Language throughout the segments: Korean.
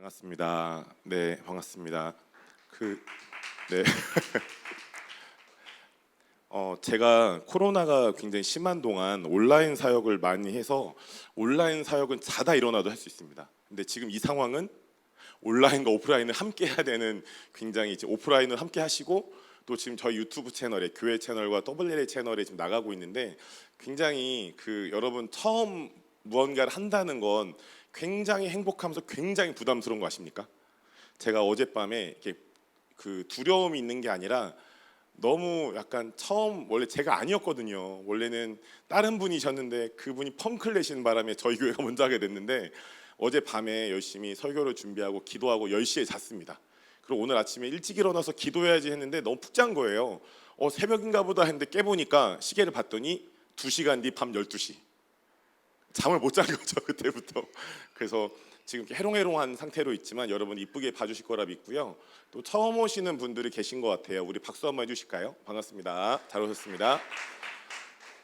반갑습니다. 네, 반갑습니다. 네. 제가 코로나가 굉장히 심한 동안 온라인 사역을 많이 해서 온라인 사역은 자다 일어나도 할 수 있습니다. 근데 지금 이 상황은 온라인과 오프라인을 함께 해야 되는, 굉장히 이제 오프라인을 함께 하시고 또 지금 저희 유튜브 채널에, 교회 채널과 WLA 채널에 지금 나가고 있는데, 굉장히 여러분 처음 무언가를 한다는 건 굉장히 행복하면서 굉장히 부담스러운 거 아십니까? 제가 어젯밤에 이렇게 두려움이 있는 게 아니라 너무 약간 처음, 원래 제가 아니었거든요. 원래는 다른 분이셨는데 그분이 펑크를 내시는 바람에 저희 교회가 먼저 하게 됐는데, 어젯밤에 열심히 설교를 준비하고 기도하고 10시에 잤습니다. 그리고 오늘 아침에 일찍 일어나서 기도해야지 했는데 너무 푹 잔 거예요. 새벽인가 보다 했는데 깨보니까 시계를 봤더니 2시간 뒤 밤 12시. 잠을 못 잔 거죠, 그때부터. 그래서 지금 이렇게 해롱해롱한 상태로 있지만 여러분 이쁘게 봐주실 거라 믿고요. 또 처음 오시는 분들이 계신 것 같아요. 우리 박수 한번 해주실까요? 반갑습니다. 잘 오셨습니다.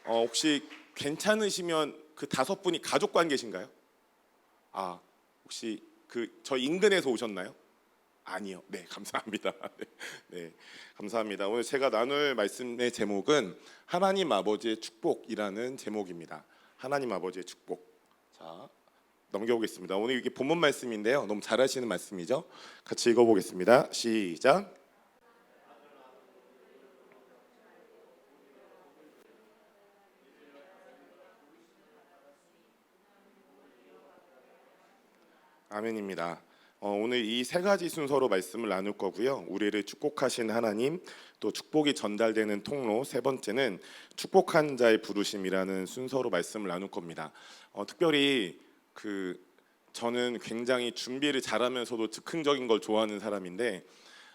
혹시 괜찮으시면 그 5분이 가족 관계신가요? 혹시 저 인근에서 오셨나요? 아니요. 네, 감사합니다. 네, 감사합니다. 오늘 제가 나눌 말씀의 제목은 하나님 아버지의 축복이라는 제목입니다. 하나님 아버지의 축복. 자, 넘겨보겠습니다. 오늘 이게 본문 말씀인데요. 너무 잘하시는 말씀이죠. 같이 읽어보겠습니다. 시작. 아멘입니다. 오늘 이 세 가지 순서로 말씀을 나눌 거고요. 우리를 축복하신 하나님, 또 축복이 전달되는 통로, 세 번째는 축복한 자의 부르심이라는 순서로 말씀을 나눌 겁니다. 특별히 저는 굉장히 준비를 잘하면서도 즉흥적인 걸 좋아하는 사람인데,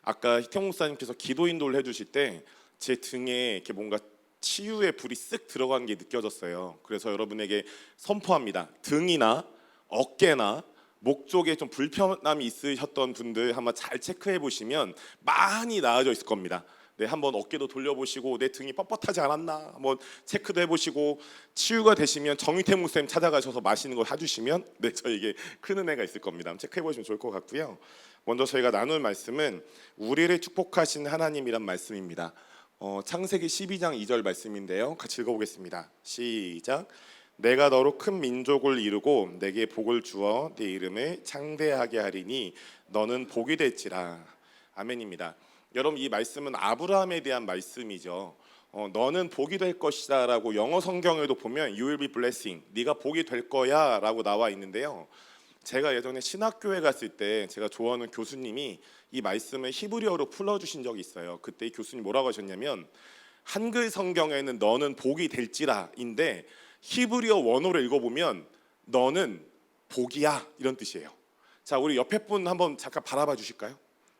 아까 희태 목사님께서 기도 인도를 해주실 때 제 등에 이렇게 뭔가 치유의 불이 쓱 들어간 게 느껴졌어요. 그래서 여러분에게 선포합니다. 등이나 어깨나 목 쪽에 좀 불편함이 있으셨던 분들 한번 잘 체크해 보시면 많이 나아져 있을 겁니다. 네, 한번 어깨도 돌려보시고 내 등이 뻣뻣하지 않았나 한번 체크도 해보시고, 치유가 되시면 정희태 목사님 찾아가셔서 맛있는 거 사주시면 저에게 큰 은혜가 있을 겁니다. 한번 체크해 보시면 좋을 것 같고요. 먼저 저희가 나눌 말씀은 우리를 축복하신 하나님이란 말씀입니다. 창세기 12장 2절 말씀인데요. 같이 읽어보겠습니다. 시작. 내가 너로 큰 민족을 이루고 내게 복을 주어 네 이름을 창대하게 하리니 너는 복이 될지라. 아멘입니다. 여러분, 이 말씀은 아브라함에 대한 말씀이죠. 너는 복이 될 것이다 라고 영어 성경에도 보면 You will be blessing, 네가 복이 될 거야 라고 나와 있는데요. 제가 예전에 신학교에 갔을 때 제가 좋아하는 교수님이 이 말씀을 히브리어로 풀어주신 적이 있어요. 그때 이 교수님 뭐라고 하셨냐면, 한글 성경에는 너는 복이 될지라인데 히브리어 원어로 읽어보면 너는 복이야, 이런 뜻이에요. 자, 우리 옆에 분 한번 잠깐 바라봐 주실까요?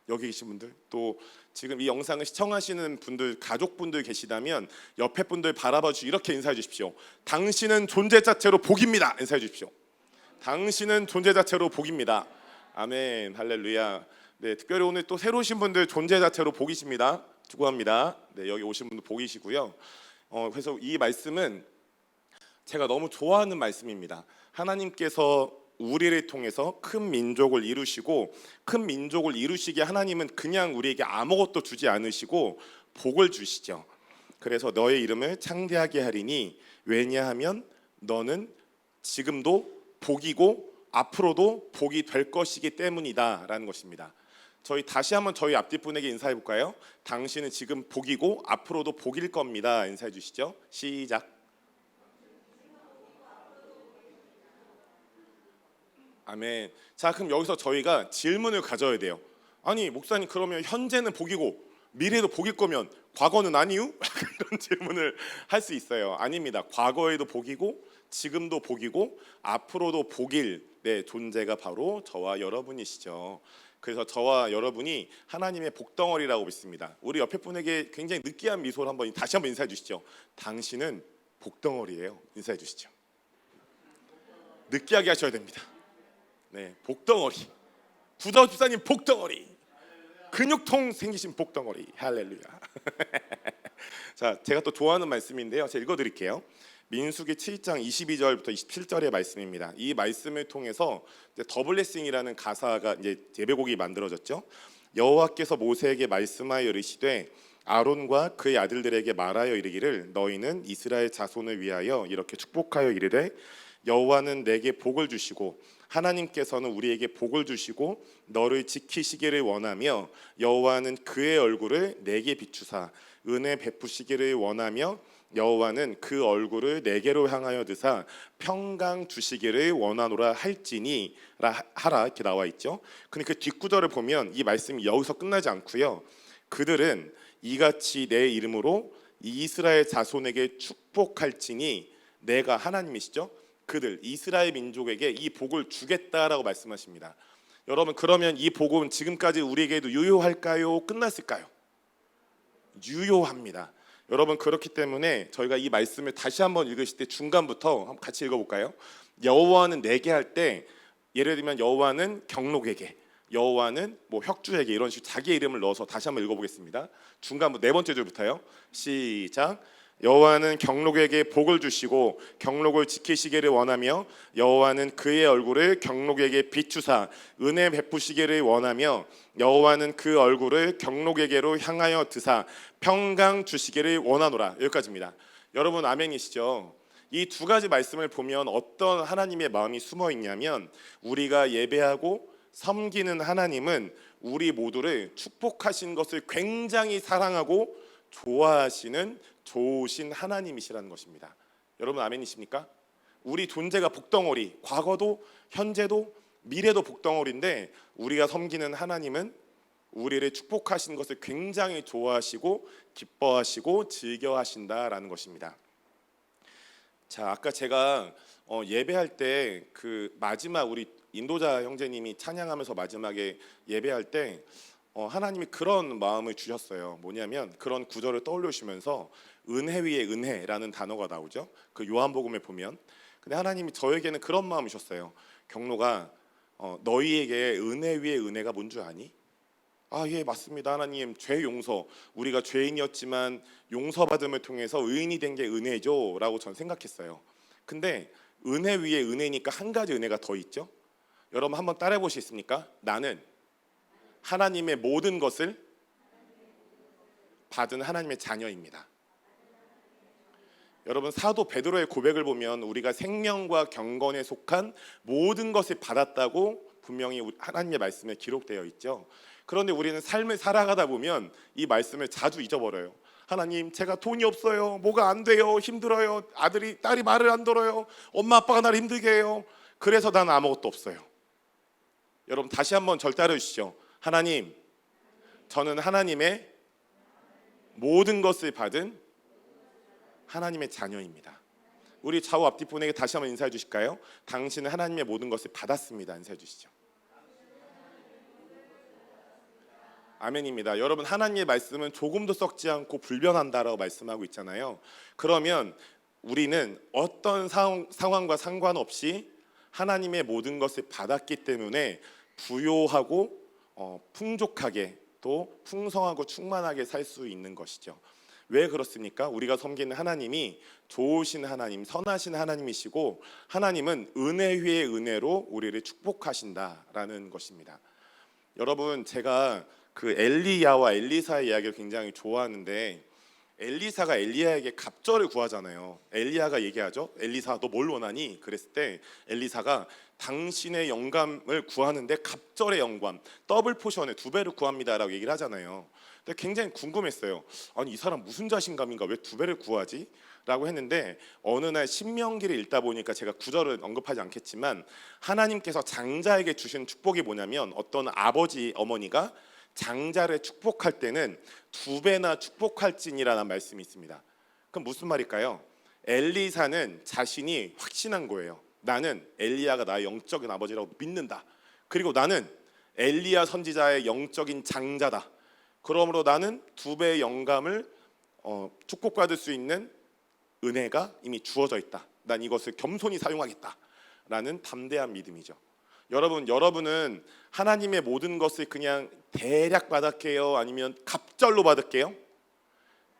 여기 계신 분들, 또 지금 이 영상을 시청하시는 분들, 가족분들 계시다면 옆에 분들 바라봐 주시고 이렇게 인사해 주십시오. 당신은 존재 자체로 복입니다. 인사해 주십시오. 당신은 존재 자체로 복입니다. 아멘, 할렐루야. 네, 특별히 오늘 또 새로 오신 분들 존재 자체로 복이십니다. 축복합니다. 네, 여기 오신 분들 복이시고요. 그래서 이 말씀은 제가 너무 좋아하는 말씀입니다. 하나님께서 우리를 통해서 큰 민족을 이루시고, 큰 민족을 이루시게 하나님은 그냥 우리에게 아무것도 주지 않으시고 복을 주시죠. 그래서 너의 이름을 창대하게 하리니, 왜냐하면 너는 지금도 복이고 앞으로도 복이 될 것이기 때문이다 라는 것입니다. 저희 다시 한번 저희 앞뒤 분에게 인사해 볼까요? 당신은 지금 복이고 앞으로도 복일 겁니다. 인사해 주시죠. 시작. 아멘. 자, 그럼 여기서 저희가 질문을 가져야 돼요. 아니 목사님, 그러면 현재는 복이고 미래도 복일 거면 과거는 아니요? 이런 질문을 할 수 있어요. 아닙니다. 과거에도 복이고 지금도 복이고 앞으로도 복일 존재가 바로 저와 여러분이시죠. 그래서 저와 여러분이 하나님의 복덩어리라고 믿습니다. 우리 옆에 분에게 굉장히 느끼한 미소를 다시 한번 인사해 주시죠. 당신은 복덩어리예요. 인사해 주시죠. 느끼하게 하셔야 됩니다. 네, 복덩어리. 구자호 집사님 복덩어리. 근육통 생기신 복덩어리. 할렐루야. 자, 제가 또 좋아하는 말씀인데요. 제가 읽어드릴게요. 민수기 7장 22절부터 27절의 말씀입니다. 이 말씀을 통해서 이제 더 블레싱이라는 가사가 이제 예배곡이 만들어졌죠. 여호와께서 모세에게 말씀하여 이르시되 아론과 그의 아들들에게 말하여 이르기를 너희는 이스라엘 자손을 위하여 이렇게 축복하여 이르되 여호와는 내게 복을 주시고 하나님께서는 우리에게 복을 주시고 너를 지키시기를 원하며 여호와는 그의 얼굴을 내게 비추사 은혜 베푸시기를 원하며 여호와는 그 얼굴을 내게로 향하여 드사 평강 주시기를 원하노라 할지니 하라 이렇게 나와 있죠. 근데 그 뒷구절을 보면 이 말씀이 여기서 끝나지 않고요. 그들은 이같이 내 이름으로 이스라엘 자손에게 축복할지니 내가 하나님이시죠. 그들 이스라엘 민족에게 이 복을 주겠다라고 말씀하십니다. 여러분 그러면 이 복은 지금까지 우리에게도 유효할까요? 끝났을까요? 유효합니다. 여러분 그렇기 때문에 저희가 이 말씀을 다시 한번 읽으실 때 중간부터 한번 같이 읽어볼까요? 여호와는 내게 할 때 예를 들면 여호와는 경록에게 여호와는 뭐 혁주에게 이런 식으로 자기의 이름을 넣어서 다시 한번 읽어보겠습니다. 중간부터 네 번째 줄부터요. 시작. 여호와는 경록에게 복을 주시고 경록을 지키시기를 원하며 여호와는 그의 얼굴을 경록에게 비추사 은혜 베푸시기를 원하며 여호와는 그 얼굴을 경록에게로 향하여 드사 평강 주시기를 원하노라. 여기까지입니다. 여러분 아멘이시죠? 이 두 가지 말씀을 보면 어떤 하나님의 마음이 숨어 있냐면 우리가 예배하고 섬기는 하나님은 우리 모두를 축복하신 것을 굉장히 사랑하고 좋아하시는 좋으신 하나님이시라는 것입니다. 여러분 아멘이십니까? 우리 존재가 복덩어리, 과거도 현재도 미래도 복덩어리인데 우리가 섬기는 하나님은 우리를 축복하신 것을 굉장히 좋아하시고 기뻐하시고 즐겨하신다라는 것입니다. 자, 아까 제가 예배할 때 그 마지막 우리 인도자 형제님이 찬양하면서 마지막에 예배할 때 하나님이 그런 마음을 주셨어요. 뭐냐면 그런 구절을 떠올리시면서 은혜 위에 은혜라는 단어가 나오죠. 그 요한복음에 보면. 근데 하나님이 저에게는 그런 마음이셨어요. 경로가 너희에게 은혜 위에 은혜가 뭔 줄 아니? 아, 예, 맞습니다. 하나님, 죄 용서. 우리가 죄인이었지만 용서받음을 통해서 의인이 된 게 은혜죠 라고 전 생각했어요. 근데 은혜 위에 은혜니까 한 가지 은혜가 더 있죠. 여러분 한번 따라해 보시겠습니까? 나는 하나님의 모든 것을 받은 하나님의 자녀입니다. 여러분 사도 베드로의 고백을 보면 우리가 생명과 경건에 속한 모든 것을 받았다고 분명히 하나님의 말씀에 기록되어 있죠. 그런데 우리는 삶을 살아가다 보면 이 말씀을 자주 잊어버려요. 하나님, 제가 돈이 없어요. 뭐가 안 돼요. 힘들어요. 딸이 말을 안 들어요. 엄마 아빠가 나를 힘들게 해요. 그래서 난 아무것도 없어요. 여러분 다시 한번 절 따라 주시죠. 하나님, 저는 하나님의 모든 것을 받은 하나님의 자녀입니다. 우리 좌우 앞뒤 분에게 다시 한번 인사해 주실까요? 당신은 하나님의 모든 것을 받았습니다. 인사해 주시죠. 아멘입니다. 여러분 하나님의 말씀은 조금도 썩지 않고 불변한다라고 말씀하고 있잖아요. 그러면 우리는 어떤 상황과 상관없이 하나님의 모든 것을 받았기 때문에 부요하고 풍족하게 또 풍성하고 충만하게 살 수 있는 것이죠. 왜 그렇습니까? 우리가 섬기는 하나님이 좋으신 하나님, 선하신 하나님이시고 하나님은 은혜 위에 은혜로 우리를 축복하신다라는 것입니다. 여러분 제가 그 엘리야와 엘리사의 이야기를 굉장히 좋아하는데 엘리사가 엘리야에게 갑절을 구하잖아요. 엘리야가 얘기하죠. 엘리사 너 뭘 원하니? 그랬을 때 엘리사가 당신의 영감을 구하는데 갑절의 영감 더블 포션에 2배를 구합니다라고 얘기를 하잖아요. 근데 굉장히 궁금했어요. 아니 이 사람 무슨 자신감인가 왜 2배를 구하지? 라고 했는데 어느 날 신명기를 읽다 보니까 제가 구절을 언급하지 않겠지만 하나님께서 장자에게 주신 축복이 뭐냐면 어떤 아버지 어머니가 장자를 축복할 때는 2배나 축복할지니라는 말씀이 있습니다. 그럼 무슨 말일까요? 엘리사는 자신이 확신한 거예요. 나는 엘리야가 나의 영적인 아버지라고 믿는다. 그리고 나는 엘리야 선지자의 영적인 장자다. 그러므로 나는 2배의 영감을 축복받을 수 있는 은혜가 이미 주어져 있다. 난 이것을 겸손히 사용하겠다. 라는 담대한 믿음이죠. 여러분은 하나님의 모든 것을 그냥 대략 받았게요? 아니면 갑절로 받을게요?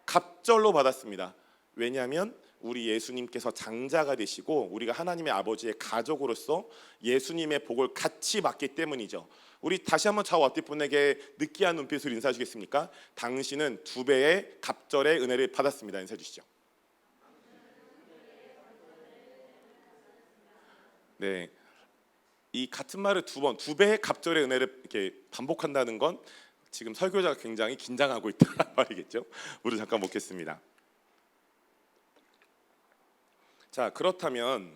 갑절로 받았습니다. 왜냐하면 우리 예수님께서 장자가 되시고 우리가 하나님의 아버지의 가족으로서 예수님의 복을 같이 받기 때문이죠. 우리 다시 한번 좌우 앞뒤 분에게 느끼한 눈빛으로 인사해 주겠습니까? 당신은 2배의 갑절의 은혜를 받았습니다. 인사해 주시죠. 네, 이 같은 말을 2배의 갑절의 은혜를 이렇게 반복한다는 건 지금 설교자가 굉장히 긴장하고 있다는 말이겠죠. 물을 잠깐 먹겠습니다. 자, 그렇다면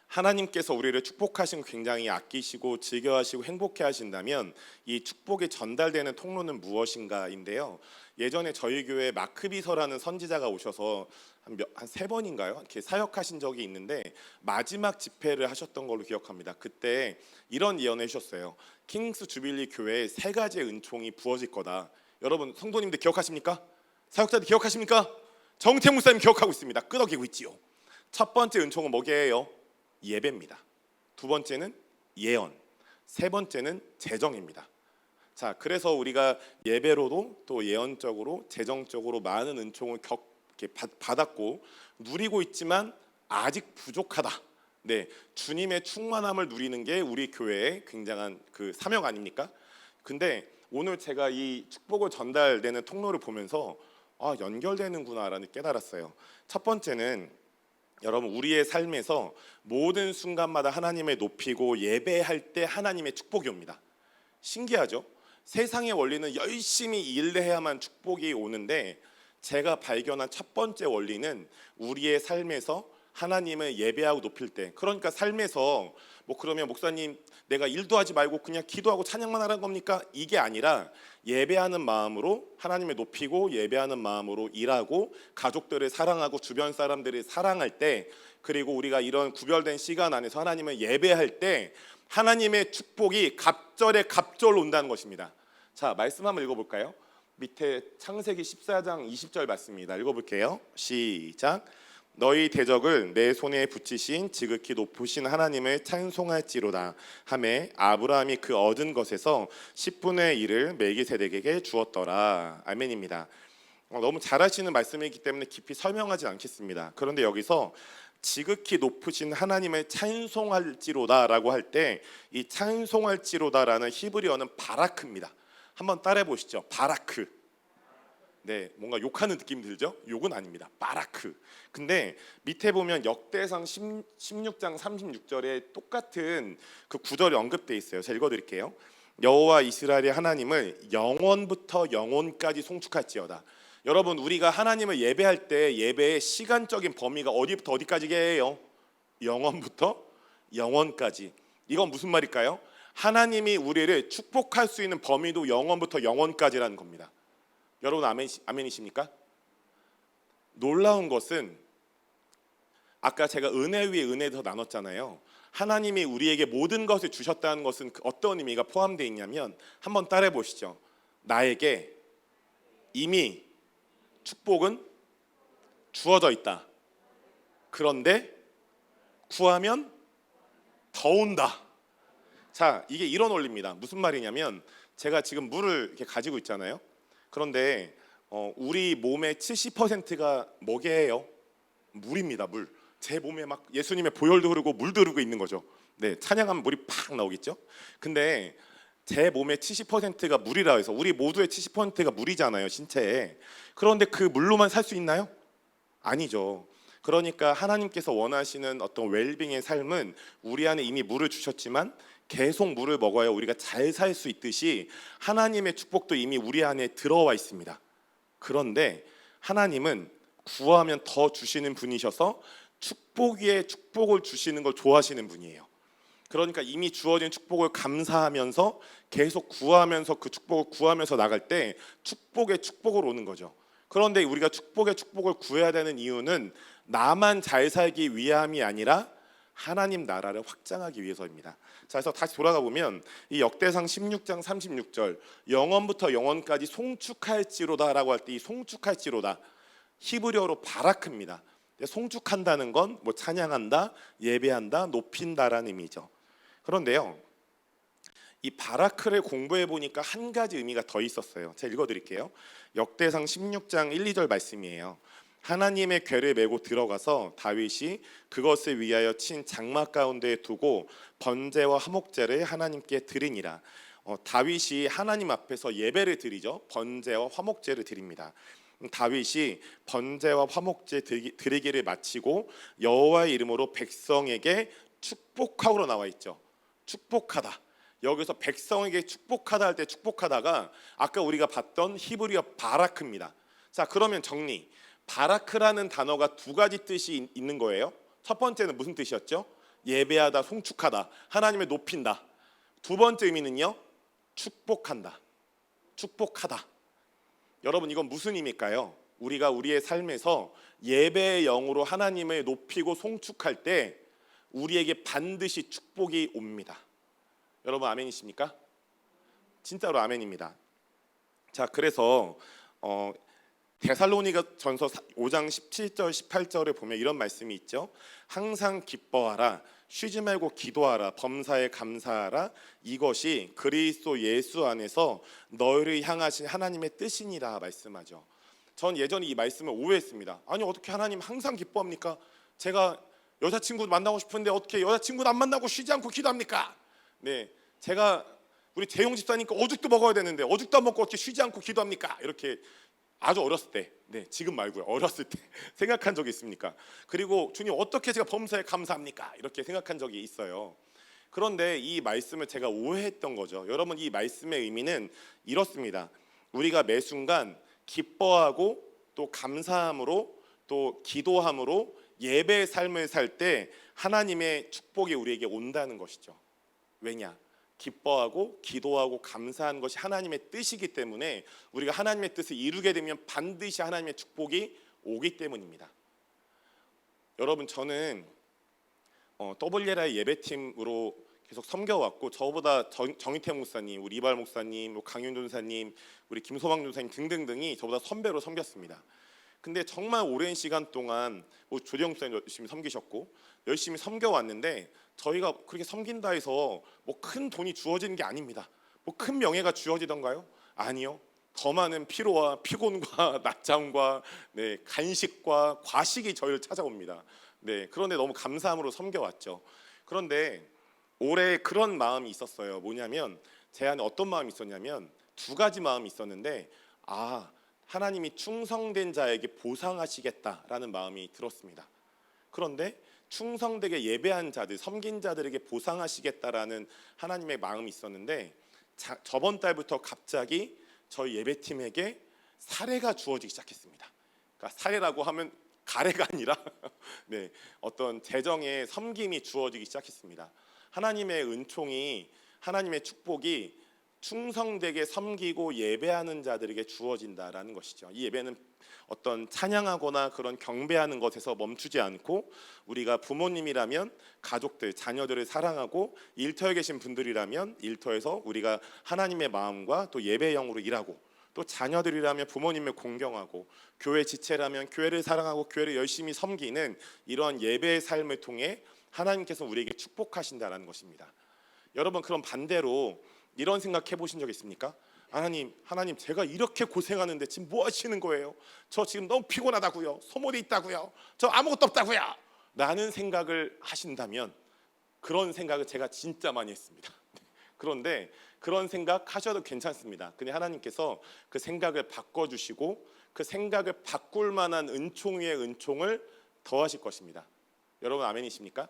하나님께서 우리를 축복하신 굉장히 아끼시고 즐겨하시고 행복해 하신다면 이 축복이 전달되는 통로는 무엇인가인데요. 예전에 저희 교회에 마크비서라는 선지자가 오셔서 한 3번인가요? 이렇게 사역하신 적이 있는데 마지막 집회를 하셨던 걸로 기억합니다. 그때 이런 예언을 해주셨어요. 킹스 주빌리 교회에 3가지의 은총이 부어질 거다. 여러분 성도님들 기억하십니까? 사역자들 기억하십니까? 정태 목사님 기억하고 있습니다. 끄덕이고 있지요. 첫 번째 은총은 뭐게요? 예배입니다. 2번째는 예언, 3번째는 재정입니다. 자, 그래서 우리가 예배로도 또 예언적으로 재정적으로 많은 은총을 받았고 누리고 있지만 아직 부족하다. 네, 주님의 충만함을 누리는 게 우리 교회의 굉장한 그 사명 아닙니까? 근데 오늘 제가 이 축복을 전달되는 통로를 보면서 연결되는구나라는 깨달았어요. 첫 번째는 여러분 우리의 삶에서 모든 순간마다 하나님을 높이고 예배할 때 하나님의 축복이 옵니다. 신기하죠? 세상의 원리는 열심히 일해야만 축복이 오는데 제가 발견한 첫 번째 원리는 우리의 삶에서 하나님을 예배하고 높일 때, 그러니까 삶에서 그러면 목사님 내가 일도 하지 말고 그냥 기도하고 찬양만 하라는 겁니까? 이게 아니라 예배하는 마음으로 하나님을 높이고 예배하는 마음으로 일하고 가족들을 사랑하고 주변 사람들을 사랑할 때, 그리고 우리가 이런 구별된 시간 안에서 하나님을 예배할 때 하나님의 축복이 갑절에 갑절로 온다는 것입니다. 자, 말씀 한번 읽어볼까요? 밑에 창세기 14장 20절 말씀입니다. 읽어볼게요. 시작. 너희 대적을 내 손에 붙이신 지극히 높으신 하나님을 찬송할지로다 하매 아브라함이 그 얻은 것에서 10분의 1을 멜기세덱에게 주었더라. 아멘입니다. 너무 잘하시는 말씀이기 때문에 깊이 설명하지 않겠습니다. 그런데 여기서 지극히 높으신 하나님을 찬송할지로다라고 할 때 이 찬송할지로다라는 히브리어는 바라크입니다. 한번 따라해 보시죠. 바라크. 네, 뭔가 욕하는 느낌 들죠? 욕은 아닙니다. 바라크. 근데 밑에 보면 역대상 16장 36절에 똑같은 그 구절이 언급돼 있어요. 제가 읽어드릴게요. 여호와 이스라엘의 하나님을 영원부터 영원까지 송축할지어다. 여러분 우리가 하나님을 예배할 때 예배의 시간적인 범위가 어디부터 어디까지게요? 영원부터 영원까지. 이건 무슨 말일까요? 하나님이 우리를 축복할 수 있는 범위도 영원부터 영원까지라는 겁니다. 여러분 아멘이십니까? 놀라운 것은 아까 제가 은혜 위에 은혜에 더 나눴잖아요. 하나님이 우리에게 모든 것을 주셨다는 것은 어떤 의미가 포함되어 있냐면 한번 따라해 보시죠. 나에게 이미 축복은 주어져 있다. 그런데 구하면 더 온다. 자, 이게 이런 원리입니다. 무슨 말이냐면 제가 지금 물을 이렇게 가지고 있잖아요. 그런데 우리 몸의 70%가 뭐게요? 물입니다. 물. 제 몸에 막 예수님의 보혈도 흐르고 물도 흐르고 있는 거죠. 네, 찬양하면 물이 팍 나오겠죠. 근데 제 몸의 70%가 물이라 해서 우리 모두의 70%가 물이잖아요, 신체에. 그런데 그 물로만 살 수 있나요? 아니죠. 그러니까 하나님께서 원하시는 어떤 웰빙의 삶은 우리 안에 이미 물을 주셨지만 계속 물을 먹어야 우리가 잘 살 수 있듯이 하나님의 축복도 이미 우리 안에 들어와 있습니다. 그런데 하나님은 구하면 더 주시는 분이셔서 축복 위에 축복을 주시는 걸 좋아하시는 분이에요. 그러니까 이미 주어진 축복을 감사하면서 계속 구하면서 그 축복을 구하면서 나갈 때 축복에 축복을 오는 거죠. 그런데 우리가 축복에 축복을 구해야 되는 이유는 나만 잘 살기 위함이 아니라 하나님 나라를 확장하기 위해서입니다. 자, 그래서 다시 돌아가 보면 이 역대상 16장 36절 영원부터 영원까지 송축할지로다라고 할 때 이 송축할지로다 히브리어로 바라크입니다. 송축한다는 건 뭐 찬양한다, 예배한다, 높인다라는 의미죠. 그런데요, 이 바라크를 공부해 보니까 한 가지 의미가 더 있었어요. 제가 읽어드릴게요. 역대상 16장 1, 2절 말씀이에요. 하나님의 궤를 메고 들어가서 다윗이 그것을 위하여 친 장막 가운데에 두고 번제와 화목제를 하나님께 드리니라. 다윗이 하나님 앞에서 예배를 드리죠. 번제와 화목제를 드립니다. 다윗이 번제와 화목제 드리기를 마치고 여호와의 이름으로 백성에게 축복하고로 나와 있죠. 축복하다. 여기서 백성에게 축복하다 할 때 축복하다가 아까 우리가 봤던 히브리어 바라크입니다. 자, 그러면 정리. 바라크라는 단어가 두 가지 뜻이 있는 거예요. 첫 번째는 무슨 뜻이었죠? 예배하다, 송축하다, 하나님을 높인다. 두 번째 의미는요, 축복한다, 축복하다. 여러분, 이건 무슨 의미일까요? 우리가 우리의 삶에서 예배의 영으로 하나님을 높이고 송축할 때 우리에게 반드시 축복이 옵니다. 여러분, 아멘이십니까? 진짜로 아멘입니다. 자, 그래서 데살로니가 전서 5장 17절 18절에 보면 이런 말씀이 있죠. 항상 기뻐하라, 쉬지 말고 기도하라, 범사에 감사하라, 이것이 그리스도 예수 안에서 너희를 향하신 하나님의 뜻이니라 말씀하죠. 전 예전에 이 말씀을 오해했습니다. 아니, 어떻게 하나님 항상 기뻐합니까? 제가 여자친구 만나고 싶은데 어떻게 여자친구는 안 만나고 쉬지 않고 기도합니까? 네, 제가 우리 재용 집사니까 어죽도 먹어야 되는데 어죽도 안 먹고 어떻게 쉬지 않고 기도합니까? 이렇게 아주 어렸을 때, 네, 지금 말고요, 어렸을 때 생각한 적이 있습니까? 그리고 주님, 어떻게 제가 범사에 감사합니까? 이렇게 생각한 적이 있어요. 그런데 이 말씀을 제가 오해했던 거죠. 여러분, 이 말씀의 의미는 이렇습니다. 우리가 매 순간 기뻐하고 또 감사함으로 또 기도함으로 예배의 삶을 살 때 하나님의 축복이 우리에게 온다는 것이죠. 왜냐? 기뻐하고 기도하고 감사하는 것이 하나님의 뜻이기 때문에 우리가 하나님의 뜻을 이루게 되면 반드시 하나님의 축복이 오기 때문입니다. 여러분, 저는 WLI 예배팀으로 계속 섬겨왔고, 저보다 정희태 목사님, 우리 이발 목사님, 강윤 전사님, 우리 김소방 전사님 등등등이 저보다 선배로 섬겼습니다. 근데 정말 오랜 시간 동안 조정 목사님 열심히 섬기셨고 열심히 섬겨왔는데, 저희가 그렇게 섬긴다 해서 뭐 큰 돈이 주어지는 게 아닙니다. 뭐 큰 명예가 주어지던가요? 아니요. 더 많은 피로와 피곤과 낮잠과 네, 간식과 과식이 저희를 찾아옵니다. 네, 그런데 너무 감사함으로 섬겨왔죠. 그런데 올해 그런 마음이 있었어요. 뭐냐면 제 안에 어떤 마음이 있었냐면 두 가지 마음이 있었는데, 하나님이 충성된 자에게 보상하시겠다라는 마음이 들었습니다. 그런데 충성되게 예배한 자들, 섬긴 자들에게 보상하시겠다라는 하나님의 마음이 있었는데, 저번 달부터 갑자기 저희 예배팀에게 사례가 주어지기 시작했습니다. 그러니까 사례라고 하면 가래가 아니라 네, 어떤 재정의 섬김이 주어지기 시작했습니다. 하나님의 은총이, 하나님의 축복이 충성되게 섬기고 예배하는 자들에게 주어진다라는 것이죠. 이 예배는 어떤 찬양하거나 그런 경배하는 것에서 멈추지 않고, 우리가 부모님이라면 가족들, 자녀들을 사랑하고, 일터에 계신 분들이라면 일터에서 우리가 하나님의 마음과 또 예배의 영으로 일하고, 또 자녀들이라면 부모님을 공경하고, 교회 지체라면 교회를 사랑하고 교회를 열심히 섬기는 이러한 예배의 삶을 통해 하나님께서 우리에게 축복하신다라는 것입니다. 여러분, 그럼 반대로 이런 생각해 보신 적 있습니까? 하나님, 제가 이렇게 고생하는데 지금 뭐 하시는 거예요? 저 지금 너무 피곤하다고요. 소모돼 있다고요. 저 아무것도 없다고요. 라는 생각을 하신다면, 그런 생각을 제가 진짜 많이 했습니다. 그런데 그런 생각 하셔도 괜찮습니다. 근데 하나님께서 그 생각을 바꿔주시고 그 생각을 바꿀 만한 은총 위에 은총을 더하실 것입니다. 여러분, 아멘이십니까?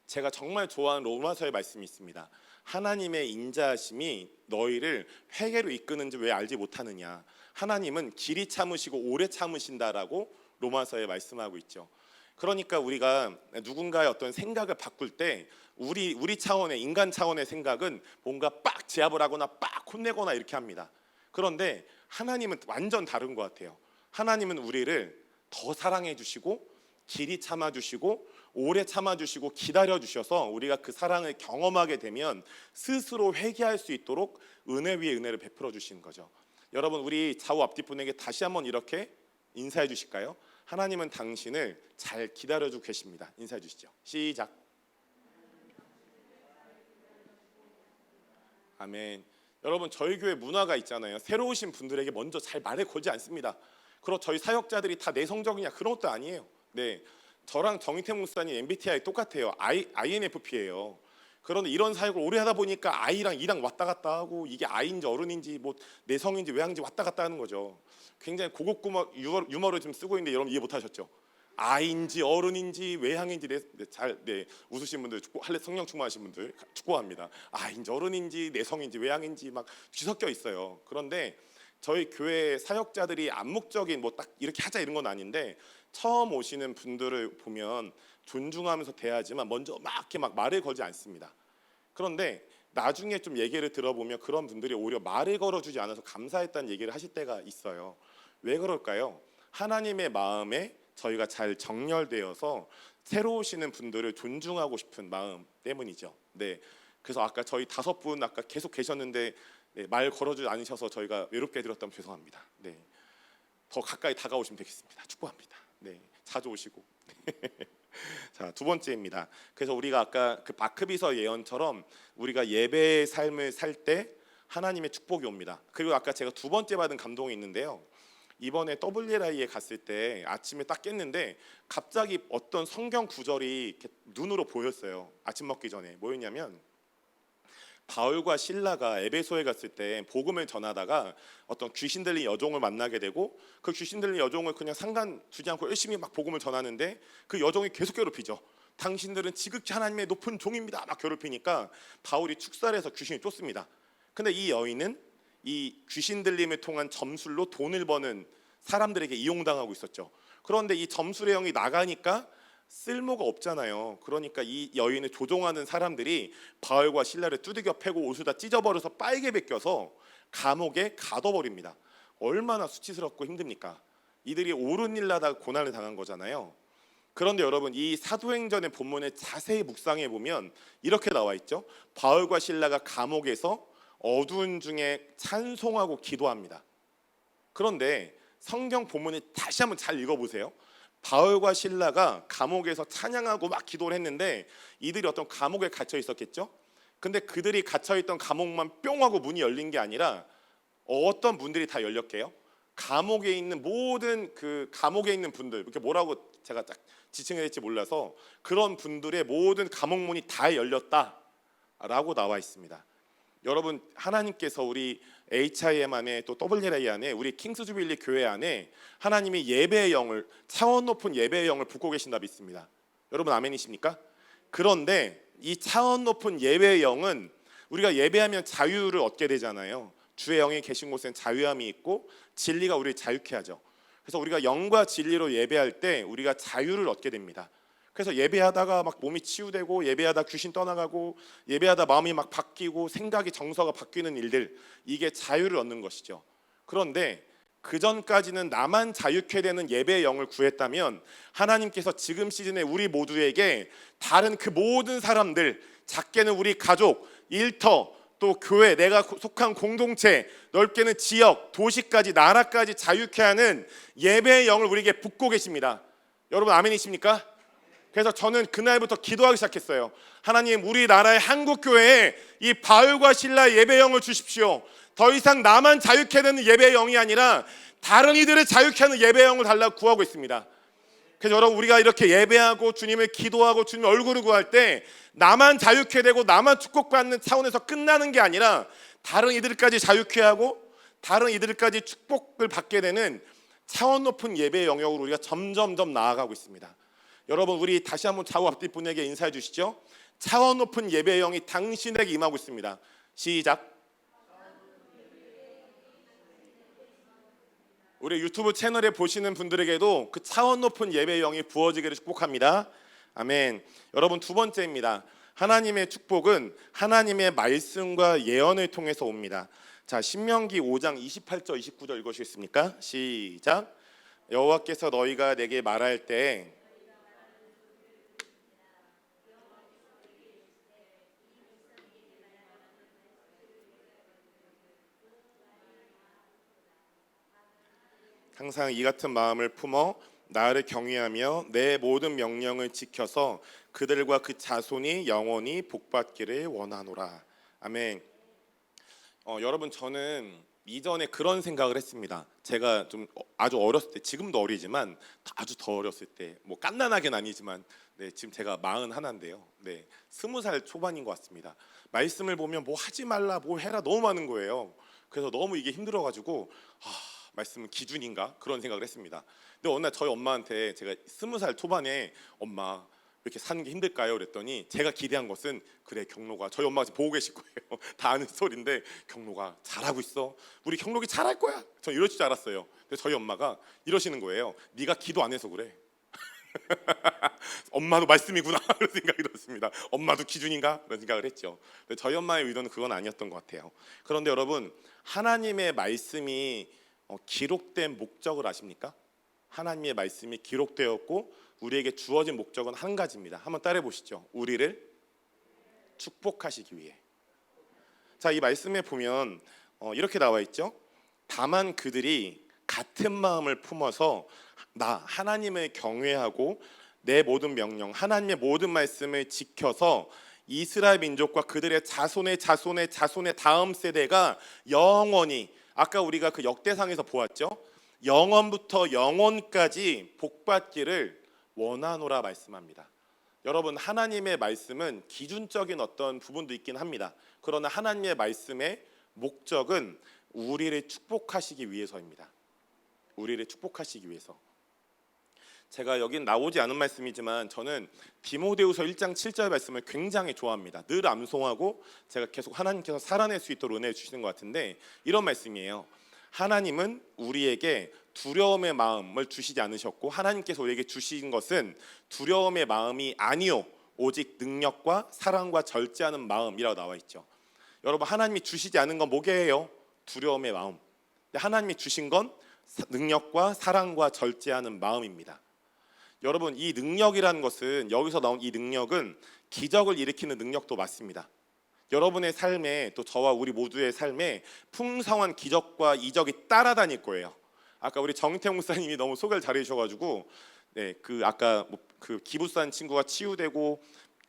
제가 정말 좋아하는 로마서의 말씀이 있습니다. 하나님의 인자하심이 너희를 회개로 이끄는지 왜 알지 못하느냐. 하나님은 길이 참으시고 오래 참으신다라고 로마서에 말씀하고 있죠. 그러니까 우리가 누군가의 어떤 생각을 바꿀 때 우리 차원의, 인간 차원의 생각은 뭔가 빡 제압을 하거나 빡 혼내거나 이렇게 합니다. 그런데 하나님은 완전 다른 것 같아요. 하나님은 우리를 더 사랑해 주시고 길이 참아 주시고 오래 참아 주시고 기다려 주셔서 우리가 그 사랑을 경험하게 되면 스스로 회개할 수 있도록 은혜 위에 은혜를 베풀어 주시는 거죠. 여러분, 우리 좌우 앞뒤 분에게 다시 한번 이렇게 인사해 주실까요? 하나님은 당신을 잘 기다려주고 계십니다. 인사해 주시죠. 시작. 아멘. 여러분, 저희 교회 문화가 있잖아요. 새로 오신 분들에게 먼저 잘 말을 걸지 않습니다. 그리고 저희 사역자들이 다 내성적이냐 그런 것도 아니에요. 네, 저랑 정인태 목사님 MBTI 똑같아요. INFP예요. 그런데 이런 사역을 오래 하다 보니까 I랑 E랑 왔다 갔다 하고 이게 I인지 어른인지 뭐 내성인지 외향인지 왔다 갔다 하는 거죠. 굉장히 고급 유머를 좀 쓰고 있는데 여러분 이해 못하셨죠? I인지 어른인지 외향인지 웃으신 분들 성령 충만하신 분들 축구합니다. I인지 어른인지 내성인지 외향인지 막 뒤섞여 있어요. 그런데 저희 교회 사역자들이 암묵적인 뭐 딱 이렇게 하자 이런 건 아닌데 처음 오시는 분들을 보면 존중하면서 대하지만 먼저 막 이렇게 막 말을 걸지 않습니다. 그런데 나중에 좀 얘기를 들어보면 그런 분들이 오히려 말을 걸어주지 않아서 감사했다는 얘기를 하실 때가 있어요. 왜 그럴까요? 하나님의 마음에 저희가 잘 정렬되어서 새로 오시는 분들을 존중하고 싶은 마음 때문이죠. 네, 그래서 아까 저희 5분 아까 계속 계셨는데 네, 말 걸어주지 않으셔서 저희가 외롭게 드렸다면 죄송합니다. 네, 더 가까이 다가오시면 되겠습니다. 축복합니다. 네, 자주 오시고. 자, 두 번째입니다. 그래서 우리가 아까 그 마크비서 예언처럼 우리가 예배의 삶을 살 때 하나님의 축복이 옵니다. 그리고 아까 제가 두 번째 받은 감동이 있는데요. 이번에 WLI에 갔을 때 아침에 딱 깼는데 갑자기 어떤 성경 구절이 이렇게 눈으로 보였어요. 아침 먹기 전에 뭐였냐면 바울과 실라가 에베소에 갔을 때 복음을 전하다가 어떤 귀신 들린 여종을 만나게 되고 그 귀신 들린 여종을 그냥 상관 두지 않고 열심히 막 복음을 전하는데 그 여종이 계속 괴롭히죠. 당신들은 지극히 하나님의 높은 종입니다. 막 괴롭히니까 바울이 축사를 해서 귀신이 쫓습니다. 근데 이 여인은 이 귀신 들림을 통한 점술로 돈을 버는 사람들에게 이용당하고 있었죠. 그런데 이 점술의 영이 나가니까 쓸모가 없잖아요. 그러니까 이 여인을 조종하는 사람들이 바울과 실라를 두들겨 패고 옷을 다 찢어버려서 빨개 벗겨서 감옥에 가둬버립니다. 얼마나 수치스럽고 힘듭니까? 이들이 옳은 일 하다가 고난을 당한 거잖아요. 그런데 여러분 이 사도행전의 본문을 자세히 묵상해 보면 이렇게 나와 있죠. 바울과 실라가 감옥에서 어두운 중에 찬송하고 기도합니다. 그런데 성경 본문을 다시 한번 잘 읽어보세요. 바울과 실라가 감옥에서 찬양하고 막 기도를 했는데 이들이 어떤 감옥에 갇혀 있었겠죠. 근데 그들이 갇혀있던 감옥만 뿅 하고 문이 열린 게 아니라 어떤 문들이 다 열렸게요? 감옥에 있는 모든 그 감옥에 있는 분들, 이렇게 뭐라고 제가 딱 지칭해야 될지 몰라서 그런 분들의 모든 감옥 문이 다 열렸다라고 나와 있습니다. 여러분 하나님께서 우리 HIM 안에 또 WLI 안에 우리 킹스 주빌리 교회 안에 하나님이 예배의 영을 차원 높은 예배의 영을 붓고 계신다 믿습니다. 여러분 아멘이십니까? 그런데 이 차원 높은 예배의 영은 우리가 예배하면 자유를 얻게 되잖아요. 주의 영이 계신 곳엔 자유함이 있고 진리가 우리를 자유케 하죠. 그래서 우리가 영과 진리로 예배할 때 우리가 자유를 얻게 됩니다. 그래서 예배하다가 막 몸이 치유되고 예배하다 귀신 떠나가고 예배하다 마음이 막 바뀌고 생각이 정서가 바뀌는 일들, 이게 자유를 얻는 것이죠. 그런데 그 전까지는 나만 자유케 되는 예배의 영을 구했다면 하나님께서 지금 시즌에 우리 모두에게 다른 그 모든 사람들, 작게는 우리 가족, 일터, 또 교회, 내가 속한 공동체, 넓게는 지역, 도시까지, 나라까지 자유케 하는 예배의 영을 우리에게 붓고 계십니다. 여러분 아멘이십니까? 그래서 저는 그날부터 기도하기 시작했어요. 하나님, 우리나라의 한국교회에 이 바울과 실라 예배의 영을 주십시오. 더 이상 나만 자유케 되는 예배의 영이 아니라 다른 이들을 자유케 하는 예배의 영을 달라고 구하고 있습니다. 그래서 여러분 우리가 이렇게 예배하고 주님을 기도하고 주님 얼굴을 구할 때 나만 자유케 되고 나만 축복받는 차원에서 끝나는 게 아니라 다른 이들까지 자유케 하고 다른 이들까지 축복을 받게 되는 차원 높은 예배의 영역으로 우리가 점점점 나아가고 있습니다. 여러분 우리 다시 한번 좌우 앞뒤 분에게 인사해 주시죠. 차원 높은 예배의 영이 당신에게 임하고 있습니다. 시작. 우리 유튜브 채널에 보시는 분들에게도 그 차원 높은 예배의 영이 부어지기를 축복합니다. 아멘. 여러분 두 번째입니다. 하나님의 축복은 하나님의 말씀과 예언을 통해서 옵니다. 자, 신명기 5장 28절 29절 읽으시겠습니까? 시작. 여호와께서 너희가 내게 말할 때 항상 이 같은 마음을 품어 나를 경외하며 내 모든 명령을 지켜서 그들과 그 자손이 영원히 복받기를 원하노라. 아멘. 여러분 저는 이전에 그런 생각을 했습니다. 제가 좀 아주 어렸을 때, 지금도 어리지만 아주 더 어렸을 때, 뭐 갓난아기는 아니지만, 네, 지금 제가 41인데요. 네, 20살 초반인 것 같습니다. 말씀을 보면 뭐 하지 말라, 뭐 해라 너무 많은 거예요. 그래서 너무 이게 힘들어가지고 말씀은 기준인가 그런 생각을 했습니다. 근데 어느 날 저희 엄마한테 제가 20살 초반에 엄마 왜 이렇게 사는 게 힘들까요? 그랬더니 제가 기대한 것은 그래 경로가, 저희 엄마가 지금 보고 계실 거예요. 다 아는 소리인데, 경로가 잘하고 있어. 우리 경록이 잘할 거야. 전 이럴 줄 알았어요. 근데 저희 엄마가 이러시는 거예요. 네가 기도 안 해서 그래. 엄마도 말씀이구나 그런 생각이 들었습니다. 엄마도 기준인가? 그런 생각을 했죠. 근데 저희 엄마의 의도는 그건 아니었던 것 같아요. 그런데 여러분, 하나님의 말씀이 기록된 목적을 아십니까? 하나님의 말씀이 기록되었고 우리에게 주어진 목적은 한 가지입니다. 한번 따라해 보시죠. 우리를 축복하시기 위해. 자, 이 말씀에 보면 이렇게 나와 있죠. 다만 그들이 같은 마음을 품어서 나 하나님을 경외하고 내 모든 명령, 하나님의 모든 말씀을 지켜서 이스라엘 민족과 그들의 자손의 자손의 자손의 다음 세대가 영원히, 아까 우리가 그 역대상에서 보았죠. 영원부터 영원까지 복받기를 원하노라 말씀합니다. 여러분, 하나님의 말씀은 기준적인 어떤 부분도 있긴 합니다. 그러나 하나님의 말씀의 목적은 우리를 축복하시기 위해서입니다. 우리를 축복하시기 위해서. 제가 여긴 나오지 않은 말씀이지만 저는 디모데후서 1장 7절 말씀을 굉장히 좋아합니다. 늘 암송하고 제가 계속 하나님께서 살아낼 수 있도록 은혜 주시는 것 같은데, 이런 말씀이에요. 하나님은 우리에게 두려움의 마음을 주시지 않으셨고 하나님께서 우리에게 주신 것은 두려움의 마음이 아니요 오직 능력과 사랑과 절제하는 마음이라고 나와 있죠. 여러분, 하나님이 주시지 않은 건 뭐게요? 두려움의 마음. 하나님이 주신 건 능력과 사랑과 절제하는 마음입니다. 여러분, 이 능력이라는 것은, 여기서 나온 이 능력은 기적을 일으키는 능력도 맞습니다. 여러분의 삶에, 또 저와 우리 모두의 삶에 풍성한 기적과 이적이 따라다닐 거예요. 아까 우리 정태 목사님이 너무 소개를 잘해 주셔가지고, 네, 그 아까 그 기부산 친구가 치유되고,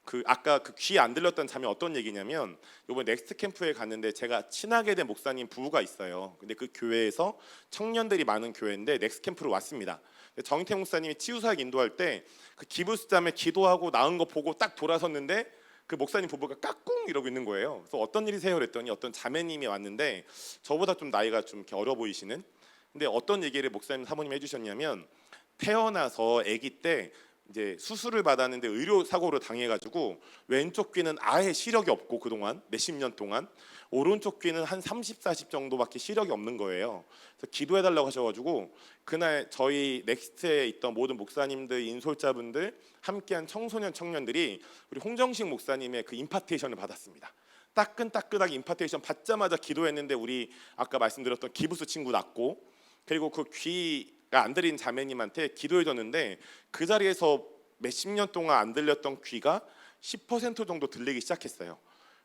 그 아까 그 귀에 안 들렸던 장면 어떤 얘기냐면, 이번 넥스트 캠프에 갔는데 제가 친하게 된 목사님 부부가 있어요. 근데 그 교회에서 청년들이 많은 교회인데 넥스트 캠프를 왔습니다. 정태 목사님이 치유사역 인도할 때 그 기부스담에 기도하고 나은 거 보고 딱 돌아섰는데 그 목사님 부부가 까꿍 이러고 있는 거예요. 그래서 어떤 일이세요? 그랬더니 어떤 자매님이 왔는데 저보다 좀 나이가 좀 이렇게 어려 보이시는. 근데 어떤 얘기를 목사님 사모님이 해주셨냐면, 태어나서 아기 때 이제 수술을 받았는데 의료 사고를 당해가지고 왼쪽 귀는 아예 시력이 없고 그동안 몇십 년 동안 오른쪽 귀는 한 30, 40 정도밖에 시력이 없는 거예요. 그래서 기도해달라고 하셔가지고 그날 저희 넥스트에 있던 모든 목사님들, 인솔자분들, 함께한 청소년 청년들이 우리 홍정식 목사님의 그 임파테이션을 받았습니다. 따끈따끈하게 임파테이션 받자마자 기도했는데 우리 아까 말씀드렸던 기부스 친구 낫고, 그리고 그 귀가 안 들린 자매님한테 기도해줬는데 그 자리에서 몇십 년 동안 안 들렸던 귀가 10% 정도 들리기 시작했어요.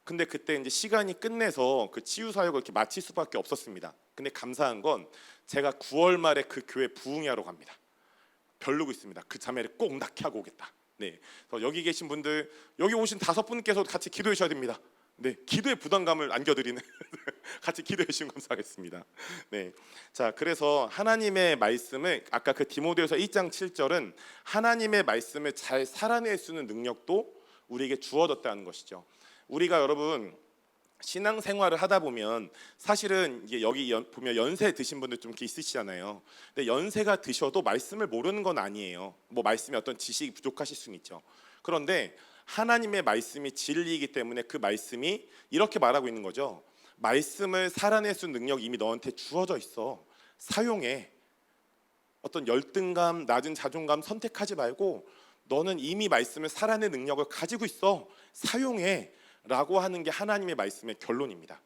근데 그때 이제 시간이 끝내서 그 치유 사역을 이렇게 마칠 수밖에 없었습니다. 근데 감사한 건 제가 9월 말에 그 교회 부흥회하러 갑니다. 별르고 있습니다. 그 자매를 꼭 낳게 하고 오겠다. 네, 그래서 여기 계신 분들, 여기 오신 5분께서 같이 기도해 주셔야 됩니다. 네, 기도의 부담감을 안겨드리는 같이 기도해 주시면 감사하겠습니다. 네, 자, 그래서 하나님의 말씀을, 아까 그 디모데후서 1장 7절은 하나님의 말씀을 잘 살아낼 수 있는 능력도 우리에게 주어졌다는 것이죠. 우리가 여러분 신앙생활을 하다 보면 사실은 이게 여기 보면 연세 드신 분들 좀 이렇게 있으시잖아요. 근데 연세가 드셔도 말씀을 모르는 건 아니에요. 뭐 말씀에 어떤 지식이 부족하실 수는 있죠. 그런데 하나님의 말씀이 진리이기 때문에 그 말씀이 이렇게 말하고 있는 거죠. 말씀을 살아낼 수 있는 능력이 이미 너한테 주어져 있어. 사용해. 어떤 열등감, 낮은 자존감 선택하지 말고 너는 이미 말씀을 살아낼 능력을 가지고 있어. 사용해. 라고 하는 게 하나님의 말씀의 결론입니다.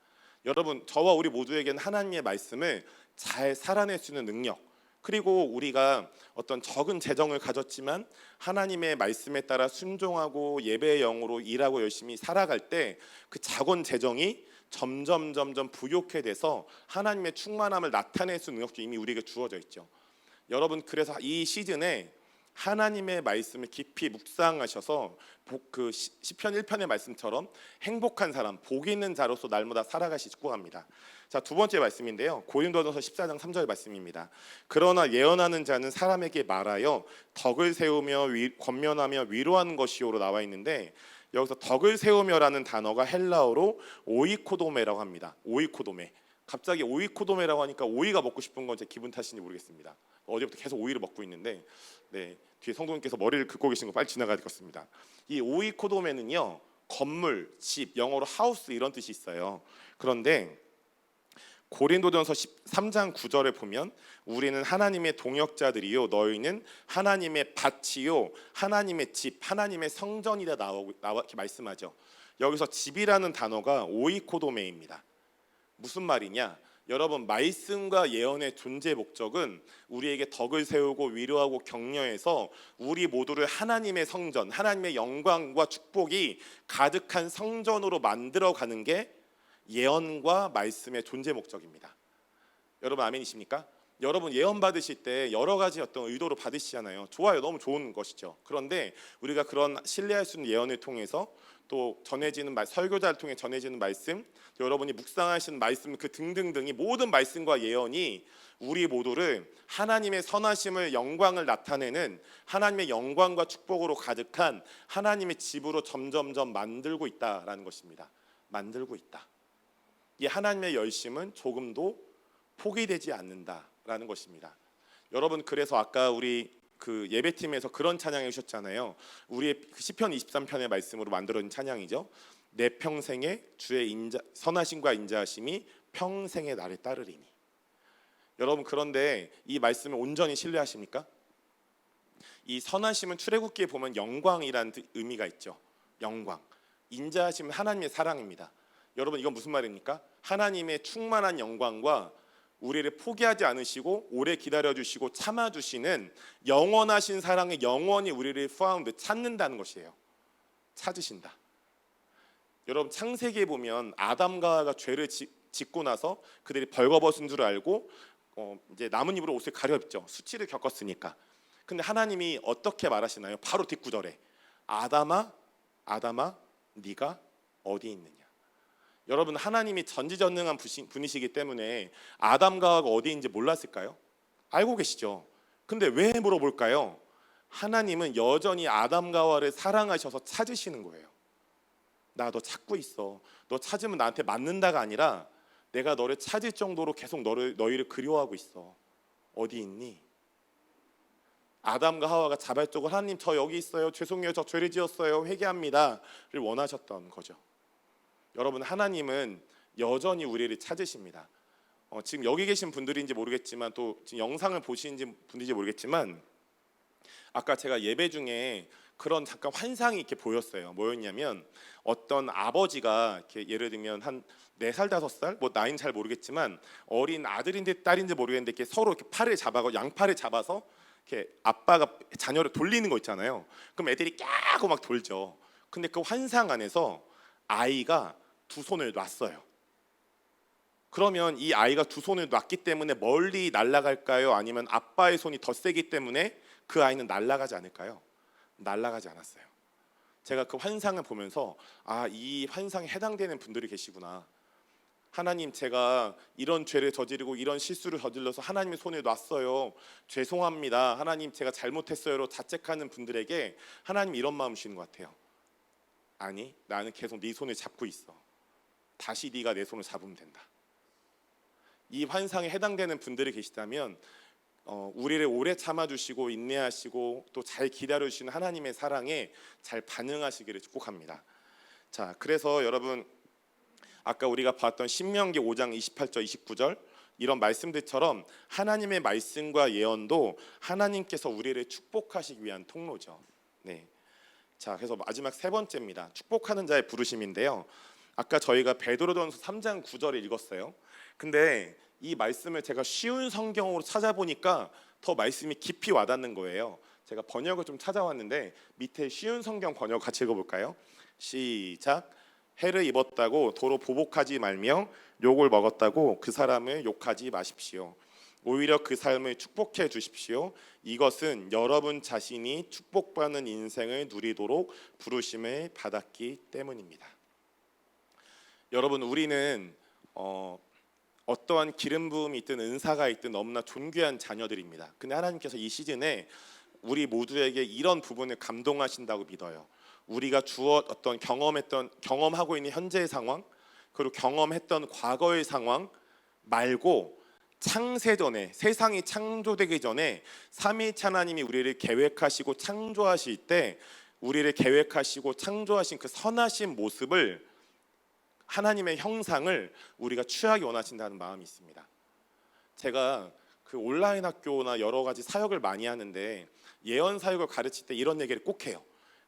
여러분, 저와 우리 모두에게는 하나님의 말씀을 잘 살아낼 수 있는 능력, 그리고 우리가 어떤 적은 재정을 가졌지만 하나님의 말씀에 따라 순종하고 예배의 영으로 일하고 열심히 살아갈 때 그 작은 재정이 점점 부욕해 돼서 하나님의 충만함을 나타낼 수 있는 능력도 이미 우리에게 주어져 있죠. 여러분, 그래서 이 시즌에 하나님의 말씀을 깊이 묵상하셔서 그 시편 1편의 말씀처럼 행복한 사람, 복 있는 자로서 날마다 살아가시 축복합니다. 자, 두 번째 말씀인데요. 고린도전서 14장 3절 말씀입니다. 그러나 예언하는 자는 사람에게 말하여 덕을 세우며 권면하며 위로하는 것이요로 나와 있는데, 여기서 덕을 세우며라는 단어가 헬라어로 오이코도메라고 합니다. 오이코도메. 갑자기 오이코도메라고 하니까 오이가 먹고 싶은 건 제 기분 탓인지 모르겠습니다. 어제부터 계속 오이를 먹고 있는데, 네, 뒤에 성도님께서 머리를 긁고 계신 거 빨리 지나가야 되겠습니다. 이 오이코도메는요, 건물, 집, 영어로 하우스 이런 뜻이 있어요. 그런데 고린도전서 13장 9절에 보면 우리는 하나님의 동역자들이요 너희는 하나님의 밭이요 하나님의 집, 하나님의 성전이다 나와 이렇게 말씀하죠. 여기서 집이라는 단어가 오이코도메입니다. 무슨 말이냐? 여러분, 말씀과 예언의 존재 목적은 우리에게 덕을 세우고 위로하고 격려해서 우리 모두를 하나님의 성전, 하나님의 영광과 축복이 가득한 성전으로 만들어가는 게 예언과 말씀의 존재 목적입니다. 여러분 아멘이십니까? 여러분 예언 받으실 때 여러 가지 어떤 의도로 받으시잖아요. 좋아요, 너무 좋은 것이죠. 그런데 우리가 그런 신뢰할 수 있는 예언을 통해서 또 전해지는 설교자를 통해 전해지는 말씀, 여러분이 묵상하시는 말씀 그 등등등이 모든 말씀과 예언이 우리 모두를 하나님의 선하심을 영광을 나타내는 하나님의 영광과 축복으로 가득한 하나님의 집으로 점점점 만들고 있다라는 것입니다. 만들고 있다. 이 하나님의 열심은 조금도 포기되지 않는다라는 것입니다. 여러분, 그래서 아까 우리 그 예배팀에서 그런 찬양해 주셨잖아요. 우리의 시편 23편의 말씀으로 만들어진 찬양이죠. 내 평생에 주의 선하심과 인자하심이 평생에 나를 따르리니. 여러분, 그런데 이 말씀을 온전히 신뢰하십니까? 이 선하심은 출애굽기에 보면 영광이라는 의미가 있죠. 영광. 인자하심은 하나님의 사랑입니다. 여러분, 이건 무슨 말입니까? 하나님의 충만한 영광과 우리를 포기하지 않으시고 오래 기다려주시고 참아주시는 영원하신 사랑에 영원히 우리를 found, 찾는다는 것이에요. 찾으신다. 여러분, 창세기에 보면 아담과 하와가 죄를 짓고 나서 그들이 벌거벗은 줄 알고 이제 나뭇잎으로 옷을 가려입죠. 수치를 겪었으니까. 근데 하나님이 어떻게 말하시나요? 바로 뒷구절에 아담아, 아담아, 네가 어디 있느냐. 여러분, 하나님이 전지전능한 분이시기 때문에 아담과 하와가 어디인지 몰랐을까요? 알고 계시죠. 근데 왜 물어볼까요? 하나님은 여전히 아담과 하와를 사랑하셔서 찾으시는 거예요. 나 너 찾고 있어. 너 찾으면 나한테 맞는다가 아니라 내가 너를 찾을 정도로 계속 너희를 그리워하고 있어. 어디 있니? 아담과 하와가 자발적으로 하나님 저 여기 있어요. 죄송해요. 저 죄를 지었어요. 회개합니다를 원하셨던 거죠. 여러분, 하나님은 여전히 우리를 찾으십니다. 지금 여기 계신 분들인지 모르겠지만 또 지금 영상을 보시는 분들인지 모르겠지만 아까 제가 예배 중에 그런 잠깐 환상이 이렇게 보였어요. 뭐였냐면 어떤 아버지가 이렇게 예를 들면 한 4살 5살 뭐 나이는 잘 모르겠지만 어린 아들인지 딸인지 모르겠는데 이렇게 서로 이렇게 팔을 잡아서 양팔을 잡아서 이렇게 아빠가 자녀를 돌리는 거 있잖아요. 그럼 애들이 꺄고 막 돌죠. 근데 그 환상 안에서 아이가 두 손을 놨어요. 그러면 이 아이가 두 손을 놨기 때문에 멀리 날아갈까요? 아니면 아빠의 손이 더 세기 때문에 그 아이는 날아가지 않을까요? 날아가지 않았어요. 제가 그 환상을 보면서 이 환상에 해당되는 분들이 계시구나. 하나님, 제가 이런 죄를 저지르고 이런 실수를 저질러서 하나님의 손을 놨어요. 죄송합니다. 하나님, 제가 잘못했어요로 자책하는 분들에게 하나님 이런 마음 주시는 것 같아요. 아니, 나는 계속 네 손을 잡고 있어. 다시 네가 내 손을 잡으면 된다. 이 환상에 해당되는 분들이 계시다면 우리를 오래 참아주시고 인내하시고 또 잘 기다려주시는 하나님의 사랑에 잘 반응하시기를 축복합니다. 자, 그래서 여러분 아까 우리가 봤던 신명기 5장 28절 29절 이런 말씀들처럼 하나님의 말씀과 예언도 하나님께서 우리를 축복하시기 위한 통로죠. 네. 자, 그래서 마지막 세 번째입니다. 축복하는 자의 부르심인데요. 아까 저희가 베드로전서 3장 9절을 읽었어요. 근데 이 말씀을 제가 쉬운 성경으로 찾아보니까 더 말씀이 깊이 와닿는 거예요. 제가 번역을 좀 찾아왔는데 밑에 쉬운 성경 번역 같이 읽어볼까요? 시작. 해를 입었다고 도로 보복하지 말며 욕을 먹었다고 그 사람을 욕하지 마십시오. 오히려 그 삶을 축복해 주십시오. 이것은 여러분 자신이 축복받는 인생을 누리도록 부르심을 받았기 때문입니다. 여러분, 우리는 어떠한 기름 부음이 있든 은사가 있든 너무나 존귀한 자녀들입니다. 근데 하나님께서 이 시즌에 우리 모두에게 이런 부분을 감동하신다고 믿어요. 우리가 경험하고 있는 현재의 상황, 그리고 경험했던 과거의 상황 말고 창세전에, 세상이 창조되기 전에 삼위일체 하나님이 우리를 계획하시고 창조하실 때 우리를 계획하시고 창조하신 그 선하신 모습을, 하나님의 형상을 우리가 취하기 원하신다는 마음이 있습니다. 제가 그 온라인 학교나 여러 가지 사역을 많이 하는데 예언 사역을 가르칠 때 이런 얘기를 꼭 해요.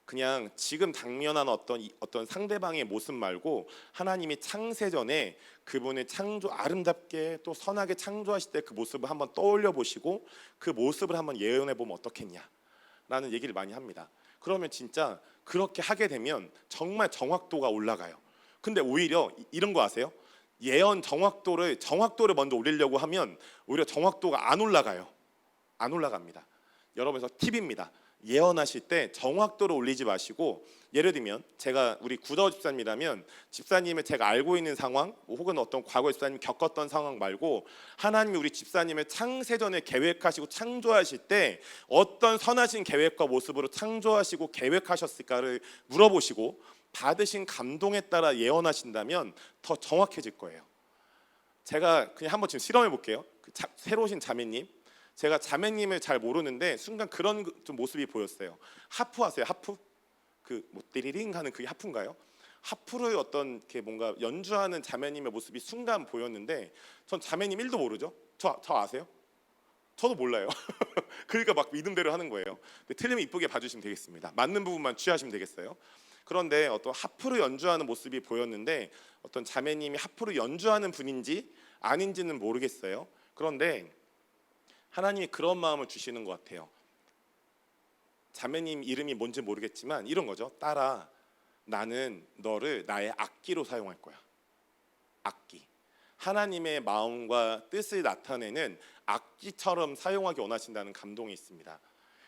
그냥 지금 당면한 어떤 상대방의 모습 말고 하나님이 창세전에 그분을 아름답게 또 선하게 창조하실 때 그 모습을 한번 떠올려 보시고 그 모습을 한번 예언해 보면 어떻겠냐라는 얘기를 많이 합니다. 그러면 진짜 그렇게 하게 되면 정말 정확도가 올라가요. 근데 오히려 이런 거 아세요? 예언 정확도를 먼저 올리려고 하면 오히려 정확도가 안 올라가요. 안 올라갑니다. 여러분, 그래서 팁입니다. 예언하실 때 정확도를 올리지 마시고, 예를 들면 제가 우리 구더 집사님이라면 집사님을 제가 알고 있는 상황 혹은 어떤 과거 집사님이 겪었던 상황 말고 하나님이 우리 집사님을 창세전에 계획하시고 창조하실 때 어떤 선하신 계획과 모습으로 창조하시고 계획하셨을까를 물어보시고 받으신 감동에 따라 예언하신다면 더 정확해질 거예요. 제가 그냥 한번 지금 실험해 볼게요. 새로 오신 자매님, 제가 자매님을 잘 모르는데 순간 그런 좀 모습이 보였어요. 하프 아세요? 하프? 그 뭐 띠리링 하는 그게 하프인가요? 하프를 어떤 이렇게 뭔가 연주하는 자매님의 모습이 순간 보였는데 전 자매님 1도 모르죠? 저 아세요? 저도 몰라요. 그러니까 막 믿음대로 하는 거예요. 근데 틀리면 이쁘게 봐주시면 되겠습니다. 맞는 부분만 취하시면 되겠어요. 그런데 어떤 하프를 연주하는 모습이 보였는데 어떤 자매님이 하프를 연주하는 분인지 아닌지는 모르겠어요. 그런데 하나님이 그런 마음을 주시는 것 같아요. 자매님 이름이 뭔지 모르겠지만 이런 거죠. 딸아, 나는 너를 나의 악기로 사용할 거야. 악기. 하나님의 마음과 뜻을 나타내는 악기처럼 사용하기 원하신다는 감동이 있습니다.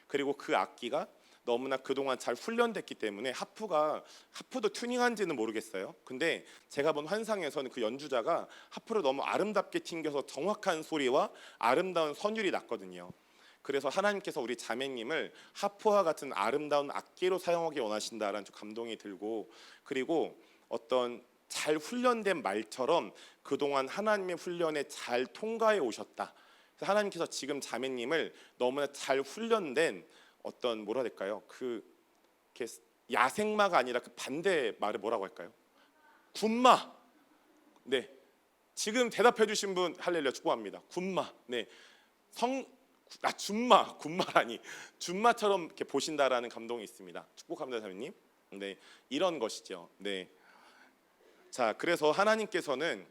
그리고 그 악기가 너무나 그동안 잘 훈련됐기 때문에 하프도 튜닝한지는 모르겠어요. 근데 제가 본 환상에서는 그 연주자가 하프를 너무 아름답게 튕겨서 정확한 소리와 아름다운 선율이 났거든요. 그래서 하나님께서 우리 자매님을 하프와 같은 아름다운 악기로 사용하기 원하신다라는 감동이 들고, 그리고 어떤 잘 훈련된 말처럼 그동안 하나님의 훈련에 잘 통과해 오셨다. 그래서 하나님께서 지금 자매님을 너무나 잘 훈련된 어떤 뭐라 될까요? 이렇게 야생마가 아니라 그 반대 말을 뭐라고 할까요? 군마. 네, 지금 대답해 주신 분 할렐루야 축복합니다. 군마. 네, 군마라니 준마처럼 이렇게 보신다라는 감동이 있습니다. 축복합니다, 사모님. 네, 이런 것이죠. 네, 자, 그래서 하나님께서는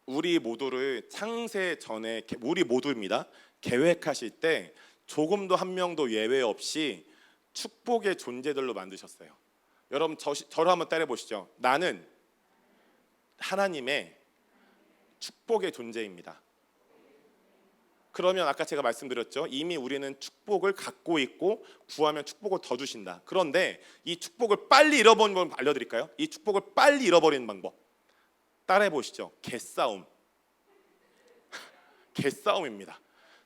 우리 모두를 창세 전에 우리 모두입니다. 계획하실 때 조금도 한 명도 예외 없이 축복의 존재들로 만드셨어요. 여러분 저를 한번 따라 보시죠. 나는 하나님의 축복의 존재입니다. 그러면 아까 제가 말씀드렸죠. 이미 우리는 축복을 갖고 있고 구하면 축복을 더 주신다. 그런데 이 축복을 빨리 잃어버리는 법 알려드릴까요? 이 축복을 빨리 잃어버리는 방법 따라해 보시죠. 개싸움. 개싸움입니다.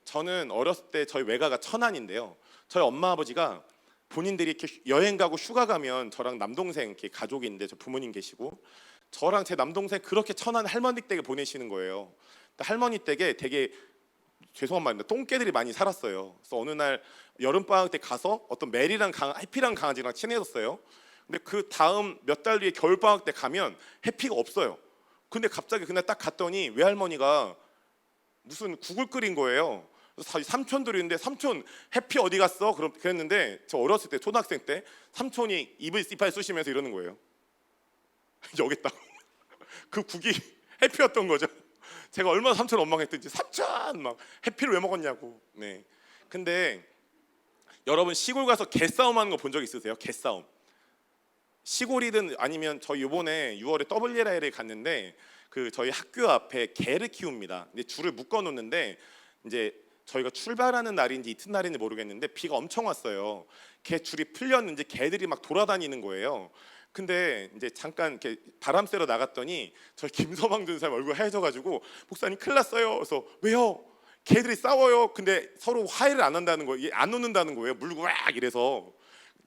저는 어렸을 때 저희 외가가 천안인데요. 저희 엄마 아버지가 본인들이 이렇게 여행 가고 휴가 가면 저랑 남동생 이렇게 가족이 있는데 저 부모님 계시고 저랑 제 남동생 그렇게 천안 할머니 댁에 보내시는 거예요. 할머니 댁에 되게 죄송한 말인데 똥개들이 많이 살았어요. 그래서 어느 날 여름 방학 때 가서 어떤 해피랑 강아지랑 친해졌어요. 근데 그 다음 몇 달 뒤에 겨울 방학 때 가면 해피가 없어요. 근데 갑자기 그날 딱 갔더니 외할머니가 무슨 국을 끓인 거예요. 그래서 삼촌들이 있는데 삼촌 해피 어디 갔어? 그랬는데 저 어렸을 때 초등학생 때 삼촌이 이빨 쑤시면서 이러는 거예요. 여기 있다고. 그 국이 해피였던 거죠. 제가 얼마나 삼촌 원망했든지 삼촌 막 해피를 왜 먹었냐고. 네. 근데 여러분 시골 가서 개싸움하는 거 본 적 있으세요? 개싸움. 시골이든 아니면 저 이번에 6월에 WLA를 갔는데 그 저희 학교 앞에 개를 키웁니다. 근데 줄을 묶어 놓는데 이제 저희가 출발하는 날인지 이튿날인지 모르겠는데 비가 엄청 왔어요. 개 줄이 풀렸는지 개들이 막 돌아다니는 거예요. 근데 이제 잠깐 이렇게 바람 쐬러 나갔더니 저희 김서방 전사님 얼굴 하얘져가지고 목사님 큰일 났어요. 그래서 왜요? 개들이 싸워요. 근데 서로 화해를 안 한다는 거예요. 안 놓는다는 거예요. 물고 막 이래서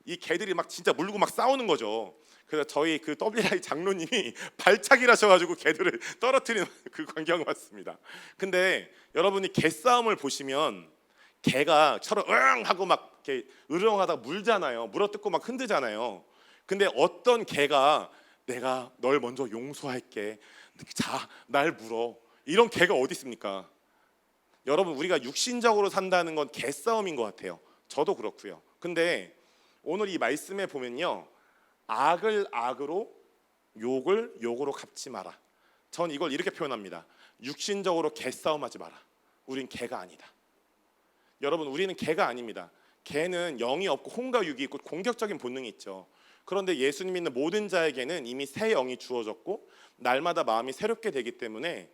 이 개들이 막 진짜 물고 막 싸우는 거죠. 그래서 저희 그 WI 장로님이 발차기를 하셔가지고 개들을 떨어뜨리는 그 광경을 봤습니다. 근데 여러분이 개 싸움을 보시면 개가 서로 응 하고 막 이렇게 으르렁하다가 물잖아요. 물어뜯고 막 흔들잖아요. 근데 어떤 개가 내가 널 먼저 용서할게. 자, 날 물어. 이런 개가 어디 있습니까? 여러분 우리가 육신적으로 산다는 건 개싸움인 것 같아요. 저도 그렇고요. 근데 오늘 이 말씀에 보면요, 악을 악으로 욕을 욕으로 갚지 마라. 전 이걸 이렇게 표현합니다. 육신적으로 개싸움하지 마라. 우린 개가 아니다. 여러분 우리는 개가 아닙니다. 개는 영이 없고 혼과 육이 있고 공격적인 본능이 있죠. 그런데 예수님 믿는 모든 자에게는 이미 새 영이 주어졌고 날마다 마음이 새롭게 되기 때문에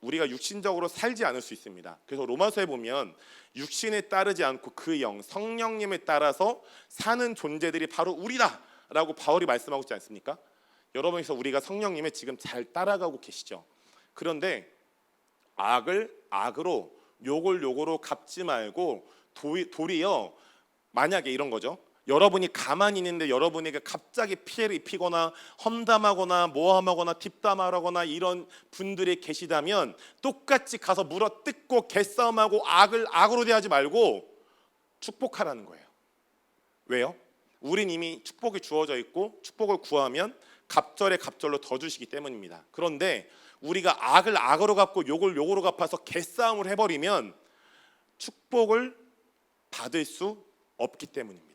우리가 육신적으로 살지 않을 수 있습니다. 그래서 로마서에 보면 육신에 따르지 않고 그 영, 성령님에 따라서 사는 존재들이 바로 우리다라고 바울이 말씀하고 있지 않습니까? 여러분께서 우리가 성령님에 지금 잘 따라가고 계시죠. 그런데 악을 악으로 욕을 욕으로 갚지 말고 도리어 만약에 이런 거죠. 여러분이 가만히 있는데 여러분에게 갑자기 피해를 입히거나 험담하거나 모함하거나 뒷담화하거나 이런 분들이 계시다면 똑같이 가서 물어뜯고 개싸움하고 악을 악으로 대하지 말고 축복하라는 거예요. 왜요? 우린 이미 축복이 주어져 있고 축복을 구하면 갑절에 갑절로 더 주시기 때문입니다. 그런데 우리가 악을 악으로 갚고 욕을 욕으로 갚아서 개싸움을 해버리면 축복을 받을 수 없기 때문입니다.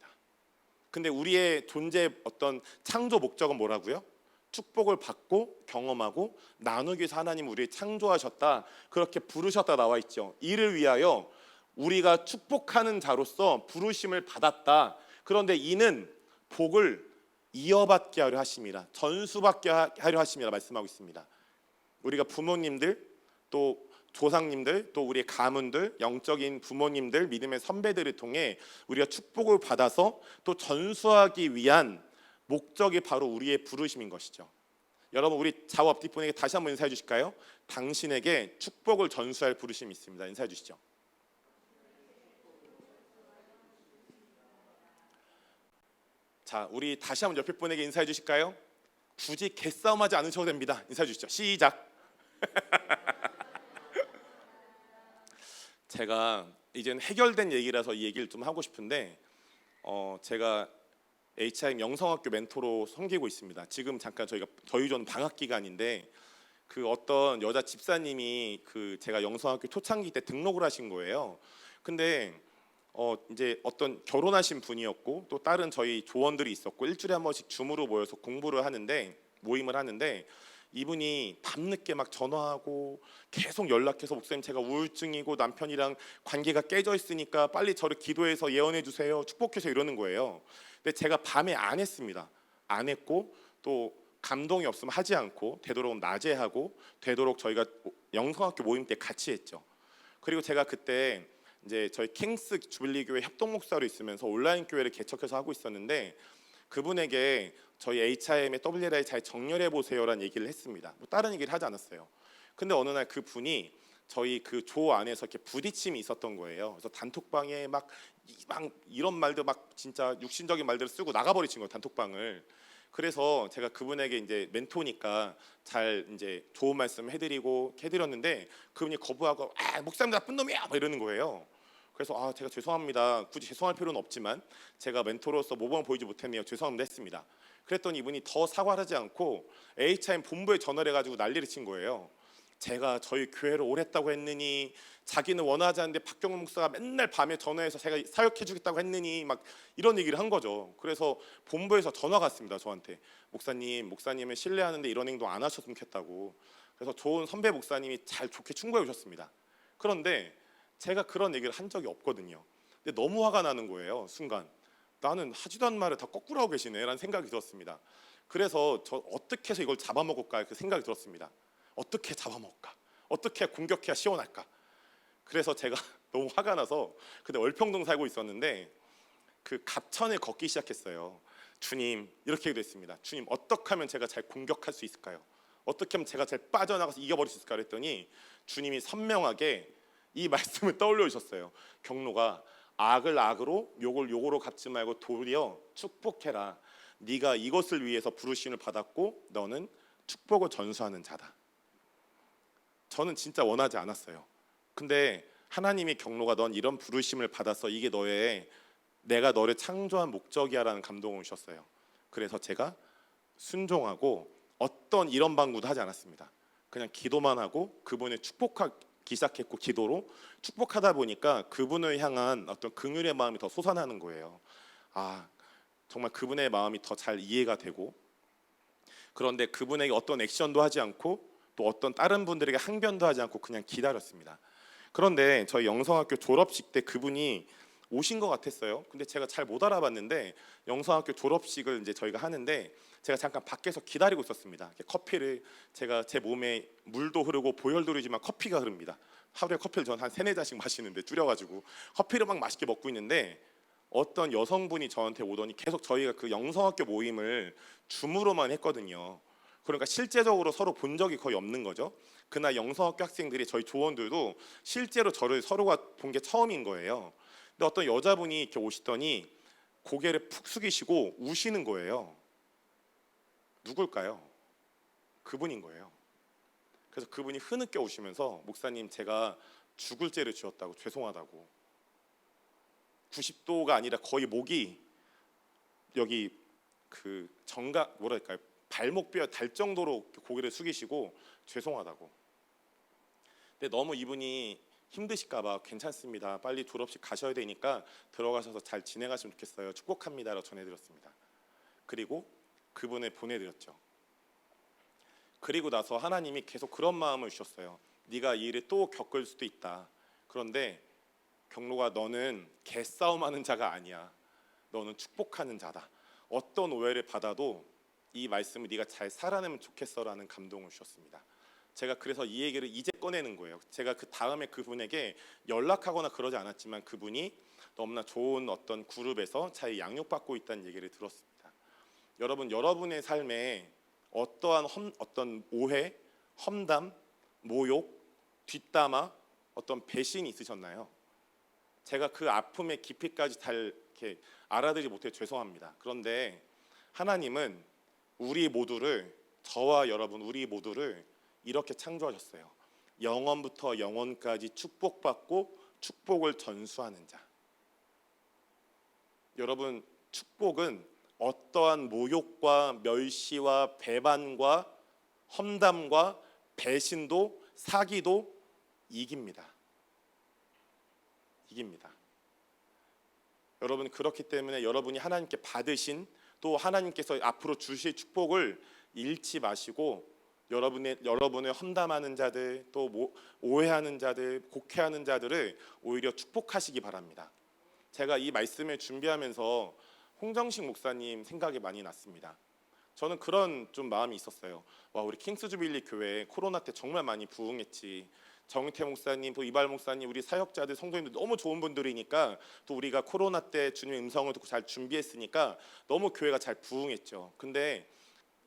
근데 우리의 존재의 어떤 창조 목적은 뭐라고요? 축복을 받고 경험하고 나누기 위해서 하나님 우리를 창조하셨다, 그렇게 부르셨다 나와 있죠. 이를 위하여 우리가 축복하는 자로서 부르심을 받았다. 그런데 이는 복을 이어받게 하려 하심이라, 전수받게 하려 하심이라 말씀하고 있습니다. 우리가 부모님들 또 조상님들 또 우리의 가문들, 영적인 부모님들, 믿음의 선배들을 통해 우리가 축복을 받아서 또 전수하기 위한 목적이 바로 우리의 부르심인 것이죠. 여러분 우리 좌우 앞뒤 분에게 다시 한번 인사해 주실까요? 당신에게 축복을 전수할 부르심이 있습니다. 인사해 주시죠. 자, 우리 다시 한번 옆에 분에게 인사해 주실까요? 굳이 개싸움하지 않으셔도 됩니다. 인사해 주시죠. 시작. 제가 이제는 해결된 얘기라서 이 얘기를 좀 하고 싶은데 제가 HIM 영성학교 멘토로 섬기고 있습니다. 지금 잠깐 저희 전 방학 기간인데 그 어떤 여자 집사님이 그 제가 영성학교 초창기 때 등록을 하신 거예요. 근데 이제 어떤 결혼하신 분이었고 또 다른 저희 조원들이 있었고 일주일에 한 번씩 줌으로 모여서 모임을 하는데 이분이 밤늦게 막 전화하고 계속 연락해서 목사님 제가 우울증이고 남편이랑 관계가 깨져 있으니까 빨리 저를 기도해서 예언해 주세요, 축복해서 이러는 거예요. 근데 제가 밤에 안 했습니다. 안 했고 또 감동이 없으면 하지 않고 되도록 낮에 하고 되도록 저희가 영성학교 모임 때 같이 했죠. 그리고 제가 그때 이제 저희 킹스 주빌리 교회 협동 목사로 있으면서 온라인 교회를 개척해서 하고 있었는데 그분에게 저희 HIM의 WLI 잘 정렬해 보세요라는 얘기를 했습니다. 뭐 다른 얘기를 하지 않았어요. 근데 어느 날 그 분이 저희 그 조 안에서 이렇게 부딪힘이 있었던 거예요. 그래서 단톡방에 막 이런 말들 막 진짜 육신적인 말들을 쓰고 나가버리신 거예요, 단톡방을. 그래서 제가 그분에게 이제 멘토니까 잘 이제 좋은 말씀 해드렸는데 그분이 거부하고 목사님 나쁜 놈이야 막 이러는 거예요. 그래서 제가 죄송합니다. 굳이 죄송할 필요는 없지만 제가 멘토로서 모범을 보이지 못했네요. 죄송합니다 했습니다. 그랬더니 이분이 더 사과를 하지 않고 HIM 본부에 전화를 해가지고 난리를 친 거예요. 제가 저희 교회를 오랬다고 했느니, 자기는 원하지 않는데 박경훈 목사가 맨날 밤에 전화해서 제가 사역해 주겠다고 했느니 막 이런 얘기를 한 거죠. 그래서 본부에서 전화가 왔습니다. 저한테 목사님을 신뢰하는데 이런 행동 안 하셨으면 좋겠다고. 그래서 좋은 선배 목사님이 잘 좋게 충고해 주셨습니다. 그런데 제가 그런 얘기를 한 적이 없거든요. 근데 너무 화가 나는 거예요. 순간 나는 하지도 않은 말을 다 거꾸로 하고 계시네 라는 생각이 들었습니다. 그래서 저 어떻게 해서 이걸 잡아먹을까 그 생각이 들었습니다. 어떻게 잡아먹을까? 어떻게 공격해야 시원할까? 그래서 제가 너무 화가 나서 그때 월평동 살고 있었는데 그 갑천을 걷기 시작했어요. 주님, 이렇게 기도했습니다. 주님, 어떻게 하면 제가 잘 공격할 수 있을까요? 어떻게 하면 제가 잘 빠져나가서 이겨버릴 수 있을까 그랬더니 주님이 선명하게 이 말씀을 떠올려 주셨어요. 경로가 악을 악으로 욕을 욕으로 갚지 말고 도리어 축복해라. 네가 이것을 위해서 부르심을 받았고 너는 축복을 전수하는 자다. 저는 진짜 원하지 않았어요. 근데 하나님의 경로가 넌 이런 부르심을 받았어. 이게 내가 너를 창조한 목적이야라는 감동을 주셨어요. 그래서 제가 순종하고 어떤 이런 방구도 하지 않았습니다. 그냥 기도만 하고 그분을 축복하기 시작했고 기도로 축복하다 보니까 그분을 향한 어떤 긍휼의 마음이 더 솟아나는 거예요. 정말 그분의 마음이 더 잘 이해가 되고 그런데 그분에게 어떤 액션도 하지 않고 또 어떤 다른 분들에게 항변도 하지 않고 그냥 기다렸습니다. 그런데 저희 영성학교 졸업식 때 그분이 오신 것 같았어요. 근데 제가 잘 못 알아봤는데 영성학교 졸업식을 이제 저희가 하는데 제가 잠깐 밖에서 기다리고 있었습니다. 커피를 제가 제 몸에 물도 흐르고 보혈도 흐르지만 커피가 흐릅니다. 하루에 커피를 저는 한 3-4잔씩 마시는데 줄여가지고 커피를 막 맛있게 먹고 있는데 어떤 여성분이 저한테 오더니 계속 저희가 그 영성학교 모임을 줌으로만 했거든요. 그러니까 실제적으로 서로 본 적이 거의 없는 거죠. 그날 영성학교 학생들이 저희 조원들도 실제로 저를 서로가 본 게 처음인 거예요. 근데 어떤 여자분이 이렇게 오시더니 고개를 푹 숙이시고 우시는 거예요. 누굴까요? 그분인 거예요. 그래서 그분이 흐느껴 오시면서 목사님 제가 죽을 죄를 지었다고 죄송하다고 90도가 아니라 거의 목이 여기 그 정각 뭐랄까요 발목뼈 달 정도로 고개를 숙이시고 죄송하다고. 근데 너무 이분이 힘드실까봐 괜찮습니다. 빨리 졸업식 가셔야 되니까 들어가셔서 잘 지내가시면 좋겠어요. 축복합니다라고 전해드렸습니다. 그리고 그분을 보내드렸죠. 그리고 나서 하나님이 계속 그런 마음을 주셨어요. 네가 이 일을 또 겪을 수도 있다. 그런데 경로가 너는 개싸움하는 자가 아니야. 너는 축복하는 자다. 어떤 오해를 받아도 이 말씀을 네가 잘 살아내면 좋겠어라는 감동을 주셨습니다. 제가 그래서 이 얘기를 이제 꺼내는 거예요. 제가 그 다음에 그분에게 연락하거나 그러지 않았지만 그분이 너무나 좋은 어떤 그룹에서 잘 양육받고 있다는 얘기를 들었습니다. 여러분, 여러분의 삶에 어떠한 어떤 오해, 험담, 모욕, 뒷담화, 어떤 배신이 있으셨나요? 제가 그 아픔의 깊이까지 잘 이렇게 알아들지 못해 죄송합니다. 그런데 하나님은 우리 모두를 저와 여러분 우리 모두를 이렇게 창조하셨어요. 영원부터 영원까지 축복받고 축복을 전수하는 자. 여러분 축복은 어떠한 모욕과 멸시와 배반과 험담과 배신도 사기도 이깁니다. 여러분 그렇기 때문에 여러분이 하나님께 받으신 또 하나님께서 앞으로 주실 축복을 잃지 마시고 여러분을 험담하는 자들 또 오해하는 자들 곡해하는 자들을 오히려 축복하시기 바랍니다. 제가 이 말씀을 준비하면서 홍정식 목사님 생각이 많이 났습니다. 저는 그런 좀 마음이 있었어요. 와, 우리 킹스주빌리 교회 코로나 때 정말 많이 부흥했지. 정태 목사님, 또 이발 목사님, 우리 사역자들, 성도님들 너무 좋은 분들이니까 또 우리가 코로나 때 주님의 음성을 듣고 잘 준비했으니까 너무 교회가 잘 부흥했죠. 근데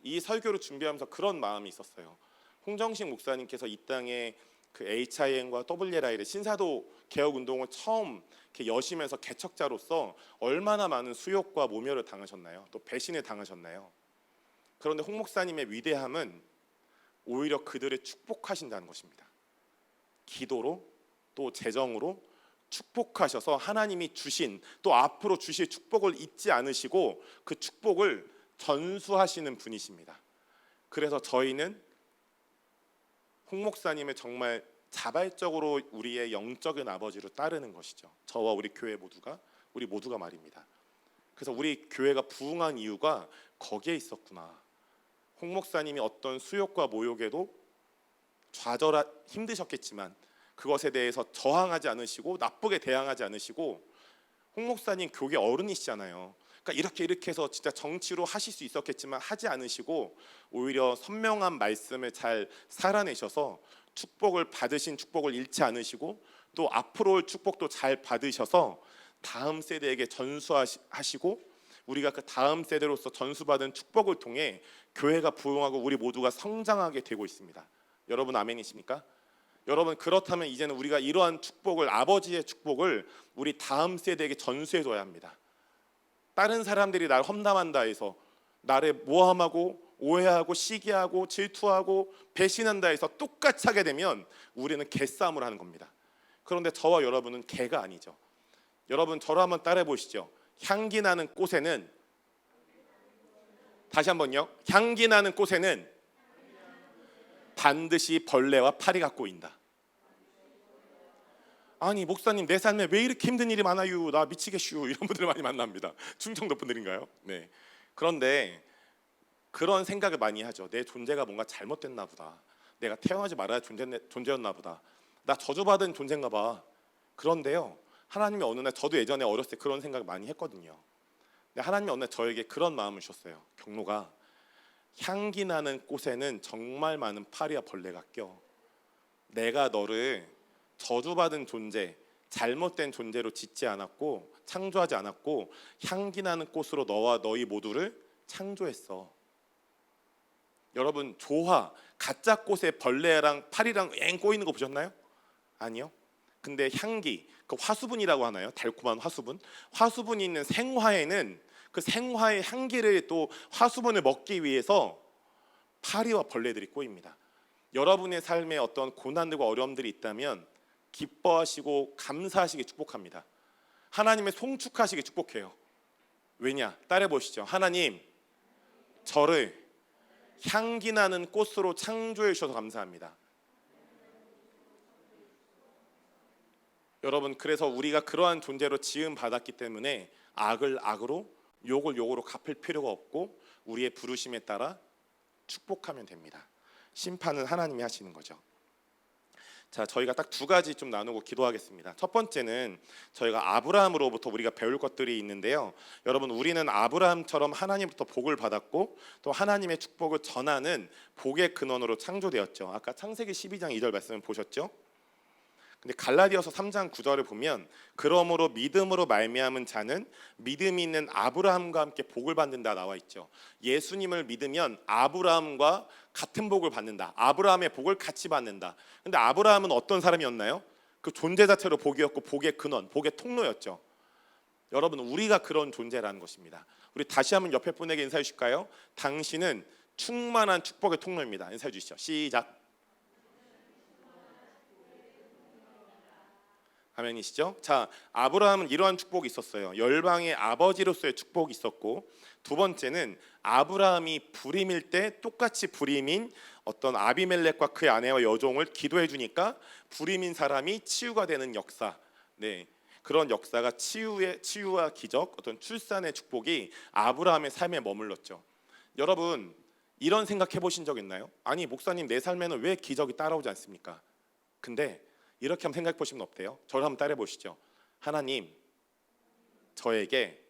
이 설교를 준비하면서 그런 마음이 있었어요. 홍정식 목사님께서 이 땅에 그 HIM과 WLI를 신사도 개혁 운동을 처음 이렇게 여시면서 개척자로서 얼마나 많은 수욕과 모멸을 당하셨나요? 또 배신을 당하셨나요? 그런데 홍 목사님의 위대함은 오히려 그들을 축복하신다는 것입니다. 기도로 또 재정으로 축복하셔서 하나님이 주신 또 앞으로 주실 축복을 잊지 않으시고 그 축복을 전수하시는 분이십니다. 그래서 저희는 홍 목사님을 정말 자발적으로 우리의 영적인 아버지로 따르는 것이죠. 저와 우리 교회 모두가 우리 모두가 말입니다. 그래서 우리 교회가 부흥한 이유가 거기에 있었구나. 홍 목사님이 어떤 수욕과 모욕에도 힘드셨겠지만 그것에 대해서 저항하지 않으시고 나쁘게 대항하지 않으시고 홍 목사님 교계 어른이시잖아요. 그러니까 이렇게 해서 진짜 정치로 하실 수 있었겠지만 하지 않으시고 오히려 선명한 말씀을 잘 살아내셔서 축복을 받으신 축복을 잃지 않으시고 또 앞으로 올 축복도 잘 받으셔서 다음 세대에게 전수하시고 우리가 그 다음 세대로서 전수받은 축복을 통해 교회가 부흥하고 우리 모두가 성장하게 되고 있습니다. 여러분 아멘이십니까? 여러분 그렇다면 이제는 우리가 이러한 축복을 아버지의 축복을 우리 다음 세대에게 전수해줘야 합니다. 다른 사람들이 나를 험담한다 해서 나를 모함하고 오해하고 시기하고 질투하고 배신한다 해서 똑같이 하게 되면 우리는 개싸움을 하는 겁니다. 그런데 저와 여러분은 개가 아니죠. 여러분 저를 한번 따라해 보시죠. 향기 나는 꽃에는, 다시 한번요, 향기 나는 꽃에는 반드시 벌레와 파리가 꼬인다. 아니 목사님 내 삶에 왜 이렇게 힘든 일이 많아요? 나 미치겠슈. 이런 분들 많이 만납니다. 충청도 분들인가요? 네. 그런데 그런 생각을 많이 하죠. 내 존재가 뭔가 잘못됐나 보다. 내가 태어나지 말아야 존재였나 보다. 나 저주받은 존재인가 봐. 그런데요, 하나님이 어느 날, 저도 예전에 어렸을 때 그런 생각을 많이 했거든요. 근데 하나님이 어느 날 저에게 그런 마음을 주셨어요. 경로가, 향기 나는 꽃에는 정말 많은 파리와 벌레가 껴. 내가 너를 저주받은 존재, 잘못된 존재로 짓지 않았고 창조하지 않았고 향기 나는 꽃으로 너와 너희 모두를 창조했어. 여러분 조화, 가짜 꽃에 벌레랑 파리랑 엥 꼬이는 거 보셨나요? 아니요. 근데 향기, 그 화수분이라고 하나요? 달콤한 화수분. 화수분이 있는 생화에는 그 생화의 향기를 또 화수분을 먹기 위해서 파리와 벌레들이 꼬입니다. 여러분의 삶에 어떤 고난들과 어려움들이 있다면 기뻐하시고 감사하시기 축복합니다. 하나님의 송축하시기 축복해요. 왜냐? 따라해 보시죠. 하나님, 저를 향기 나는 꽃으로 창조해 주셔서 감사합니다. 여러분 그래서 우리가 그러한 존재로 지음 받았기 때문에 악을 악으로 욕을 욕으로 갚을 필요가 없고 우리의 부르심에 따라 축복하면 됩니다. 심판은 하나님이 하시는 거죠. 자, 저희가 딱 두 가지 좀 나누고 기도하겠습니다. 첫 번째는 저희가 아브라함으로부터 우리가 배울 것들이 있는데요. 여러분 우리는 아브라함처럼 하나님부터 복을 받았고 또 하나님의 축복을 전하는 복의 근원으로 창조되었죠. 아까 창세기 12장 2절 말씀 보셨죠? 근데 갈라디아서 3장 9절을 보면 그러므로 믿음으로 말미암은 자는 믿음이 있는 아브라함과 함께 복을 받는다 나와 있죠. 예수님을 믿으면 아브라함과 같은 복을 받는다. 아브라함의 복을 같이 받는다. 근데 아브라함은 어떤 사람이었나요? 그 존재 자체로 복이었고 복의 근원, 복의 통로였죠. 여러분 우리가 그런 존재라는 것입니다. 우리 다시 한번 옆에 분에게 인사해 주실까요? 당신은 충만한 축복의 통로입니다. 인사해 주시죠. 시작. 아멘이시죠? 자, 아브라함은 이러한 축복이 있었어요. 열방의 아버지로서의 축복이 있었고, 두 번째는 아브라함이 불임일 때 똑같이 불임인 어떤 아비멜렉과 그의 아내와 여종을 기도해 주니까 불임인 사람이 치유가 되는 역사. 네. 그런 역사가 치유와 기적, 어떤 출산의 축복이 아브라함의 삶에 머물렀죠. 여러분 이런 생각해 보신 적 있나요? 아니 목사님 내 삶에는 왜 기적이 따라오지 않습니까? 근데 이렇게 한번 생각해 보시면 어때요? 저를 한번 따라해 보시죠. 하나님, 저에게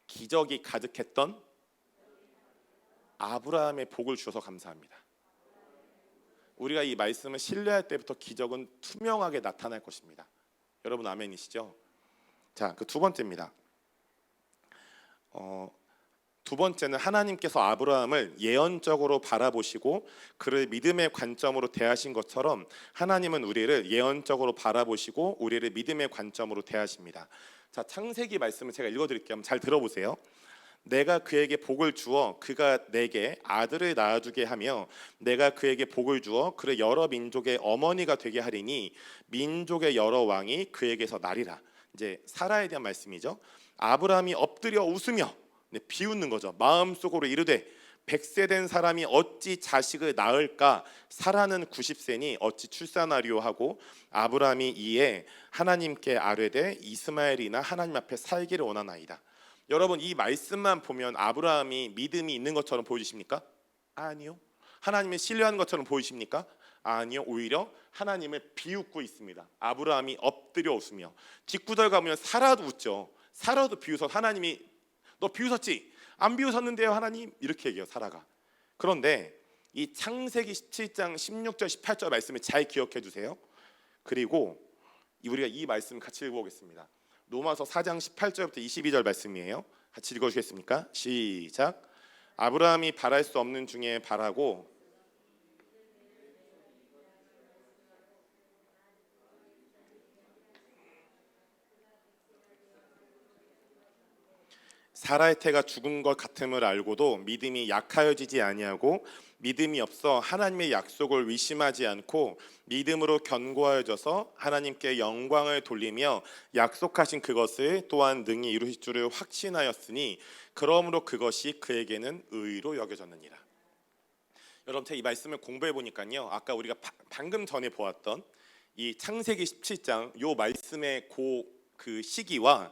기적이 가득했던 아브라함의 복을 주셔서 감사합니다. 우리가 이 말씀을 신뢰할 때부터 기적은 투명하게 나타날 것입니다. 여러분 아멘이시죠? 자, 그 두 번째입니다. 두 번째는 하나님께서 아브라함을 예언적으로 바라보시고 그를 믿음의 관점으로 대하신 것처럼 하나님은 우리를 예언적으로 바라보시고 우리를 믿음의 관점으로 대하십니다. 자, 창세기 말씀을 제가 읽어드릴게요. 잘 들어보세요. 내가 그에게 복을 주어 그가 내게 아들을 낳아주게 하며 내가 그에게 복을 주어 그를 여러 민족의 어머니가 되게 하리니 민족의 여러 왕이 그에게서 나리라. 이제 사라에 대한 말씀이죠. 아브라함이 엎드려 웃으며 비웃는 거죠. 마음속으로 이르되 100세 된 사람이 어찌 자식을 낳을까? 사라는 90세니 어찌 출산하리요 하고 아브라함이 이에 하나님께 아뢰되 이스마엘이나 하나님 앞에 살기를 원하나이다. 여러분 이 말씀만 보면 아브라함이 믿음이 있는 것처럼 보이십니까? 아니요. 하나님을 신뢰하는 것처럼 보이십니까? 아니요. 오히려 하나님을 비웃고 있습니다. 아브라함이 엎드려 웃으며 뒷구절 가면 사라도 웃죠. 사라도 비웃어 하나님이 너 비웃었지? 안 비웃었는데요 하나님? 이렇게 얘기해요 사라가. 그런데 이 창세기 17장 16절 18절 말씀을 잘 기억해 두세요. 그리고 우리가 이 말씀 같이 읽어보겠습니다. 로마서 4장 18절부터 22절 말씀이에요. 같이 읽어주겠습니까? 시작. 아브라함이 바랄 수 없는 중에 바라고 사라의 태가 죽은 것 같음을 알고도 믿음이 약하여지지 아니하고 믿음이 없어 하나님의 약속을 의심하지 않고 믿음으로 견고하여져서 하나님께 영광을 돌리며 약속하신 그것을 또한 능히 이루실 줄을 확신하였으니 그러므로 그것이 그에게는 의로 여겨졌느니라. 여러분 제가 이 말씀을 공부해 보니까요, 아까 우리가 방금 전에 보았던 이 창세기 17장 요 말씀의 그 시기와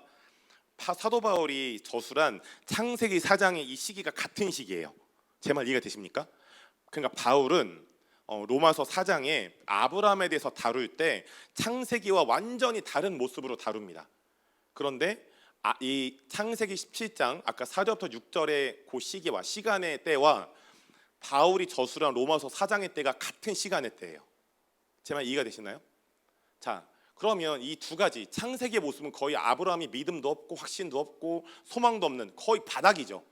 사도 바울이 저술한 창세기 4장의 이 시기가 같은 시기예요. 제 말 이해가 되십니까? 그러니까 바울은 로마서 4장에 아브라함에 대해서 다룰 때 창세기와 완전히 다른 모습으로 다룹니다. 그런데 이 창세기 17장 아까 4절부터 6절의 그 시기와 시간의 때와 바울이 저술한 로마서 4장의 때가 같은 시간의 때예요. 제 말 이해가 되시나요? 자, 그러면 이 두 가지 창세기의 모습은 거의 아브라함이 믿음도 없고 확신도 없고 소망도 없는 거의 바닥이죠.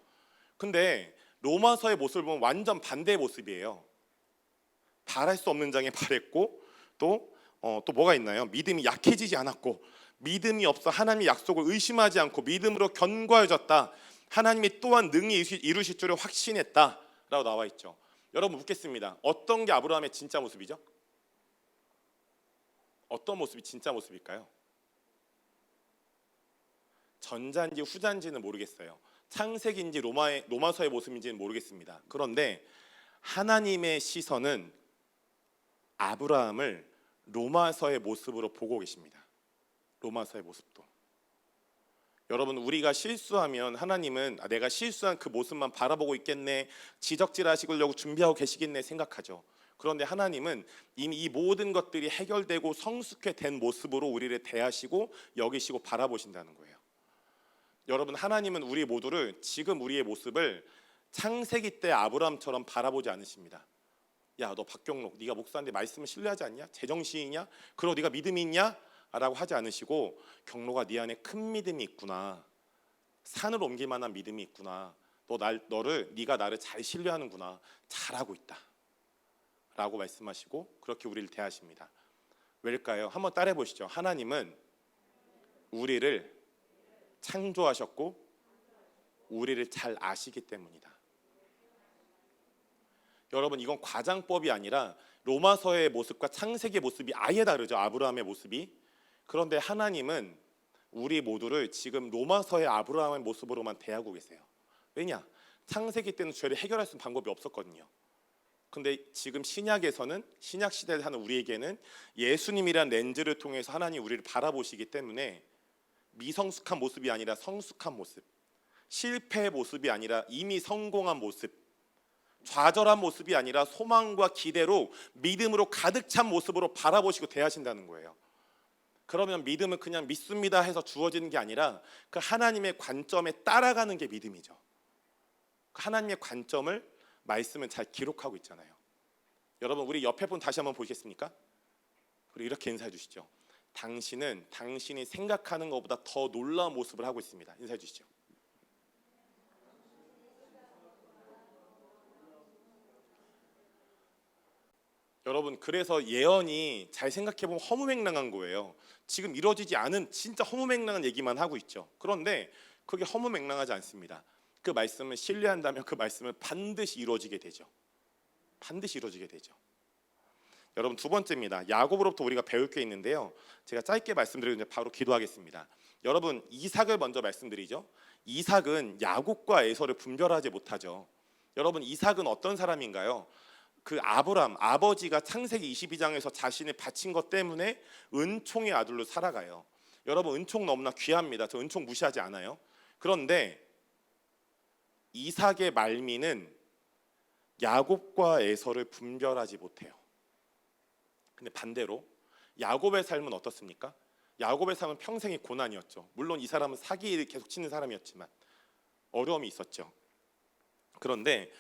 근데 로마서의 모습을 보면 완전 반대의 모습이에요. 바랄 수 없는 장에 바랬고 또 뭐가 있나요? 믿음이 약해지지 않았고 믿음이 없어 하나님의 약속을 의심하지 않고 믿음으로 견고해졌다. 하나님이 또한 능히 이루실 줄을 확신했다 라고 나와 있죠. 여러분 묻겠습니다. 어떤 게 아브라함의 진짜 모습이죠? 어떤 모습이 진짜 모습일까요? 전자인지 후자인지는 모르겠어요. 창세기인지 로마서의 모습인지는 모르겠습니다. 그런데 하나님의 시선은 아브라함을 로마서의 모습으로 보고 계십니다. 로마서의 모습도. 여러분 우리가 실수하면 하나님은 내가 실수한 그 모습만 바라보고 있겠네, 지적질하시려고 준비하고 계시겠네 생각하죠. 그런데 하나님은 이미 이 모든 것들이 해결되고 성숙해 된 모습으로 우리를 대하시고 여기시고 바라보신다는 거예요. 여러분 하나님은 우리 모두를 지금 우리의 모습을 창세기 때 아브라함처럼 바라보지 않으십니다. 야, 너 박경록 네가 목사인데 말씀을 신뢰하지 않냐? 제정신이냐? 그러고 네가 믿음이 있냐? 라고 하지 않으시고 경록아 네 안에 큰 믿음이 있구나. 산을 옮길 만한 믿음이 있구나. 네가 나를 잘 신뢰하는구나. 잘하고 있다. 라고 말씀하시고 그렇게 우리를 대하십니다. 왜일까요? 한번 따라해 보시죠. 하나님은 우리를 창조하셨고 우리를 잘 아시기 때문이다. 여러분 이건 과장법이 아니라 로마서의 모습과 창세기의 모습이 아예 다르죠. 아브라함의 모습이. 그런데 하나님은 우리 모두를 지금 로마서의 아브라함의 모습으로만 대하고 계세요. 왜냐? 창세기 때는 죄를 해결할 수 있는 방법이 없었거든요. 근데 지금 신약에서는 신약 시대에 사는 우리에게는 예수님이란 렌즈를 통해서 하나님 우리를 바라보시기 때문에 미성숙한 모습이 아니라 성숙한 모습, 실패의 모습이 아니라 이미 성공한 모습, 좌절한 모습이 아니라 소망과 기대로 믿음으로 가득 찬 모습으로 바라보시고 대하신다는 거예요. 그러면 믿음은 그냥 믿습니다 해서 주어지는 게 아니라 그 하나님의 관점에 따라가는 게 믿음이죠. 그 하나님의 관점을 말씀은 잘 기록하고 있잖아요. 여러분 우리 옆에 분 다시 한번 보시겠습니까? 그리고 이렇게 인사해 주시죠. 당신은 당신이 생각하는 것보다 더 놀라운 모습을 하고 있습니다. 인사해 주시죠. 여러분 그래서 예언이 잘 생각해보면 허무맹랑한 거예요. 지금 이루어지지 않은 진짜 허무맹랑한 얘기만 하고 있죠. 그런데 그게 허무맹랑하지 않습니다. 그 말씀을 신뢰한다면 그 말씀은 반드시 이루어지게 되죠. 반드시 이루어지게 되죠. 여러분 두 번째입니다. 야고보로부터 우리가 배울 게 있는데요. 제가 짧게 말씀드리고 이제 바로 기도하겠습니다. 여러분 이삭을 먼저 말씀드리죠. 이삭은 야곱과 에서를 분별하지 못하죠. 여러분 이삭은 어떤 사람인가요? 그 아브람 아버지가 창세기 22장에서 자신을 바친 것 때문에 은총의 아들로 살아가요. 여러분 은총 너무나 귀합니다. 저 은총 무시하지 않아요. 그런데 이삭의 말미는 야곱과 에서를 분별하지 못해요. 근데 반대로 야곱의 삶은 어떻습니까? 야곱의 삶은 평생이 고난이었죠. 물론 이 사람은 사기를 계속 치는 사람이었지만 어려움이 있었죠. 그런데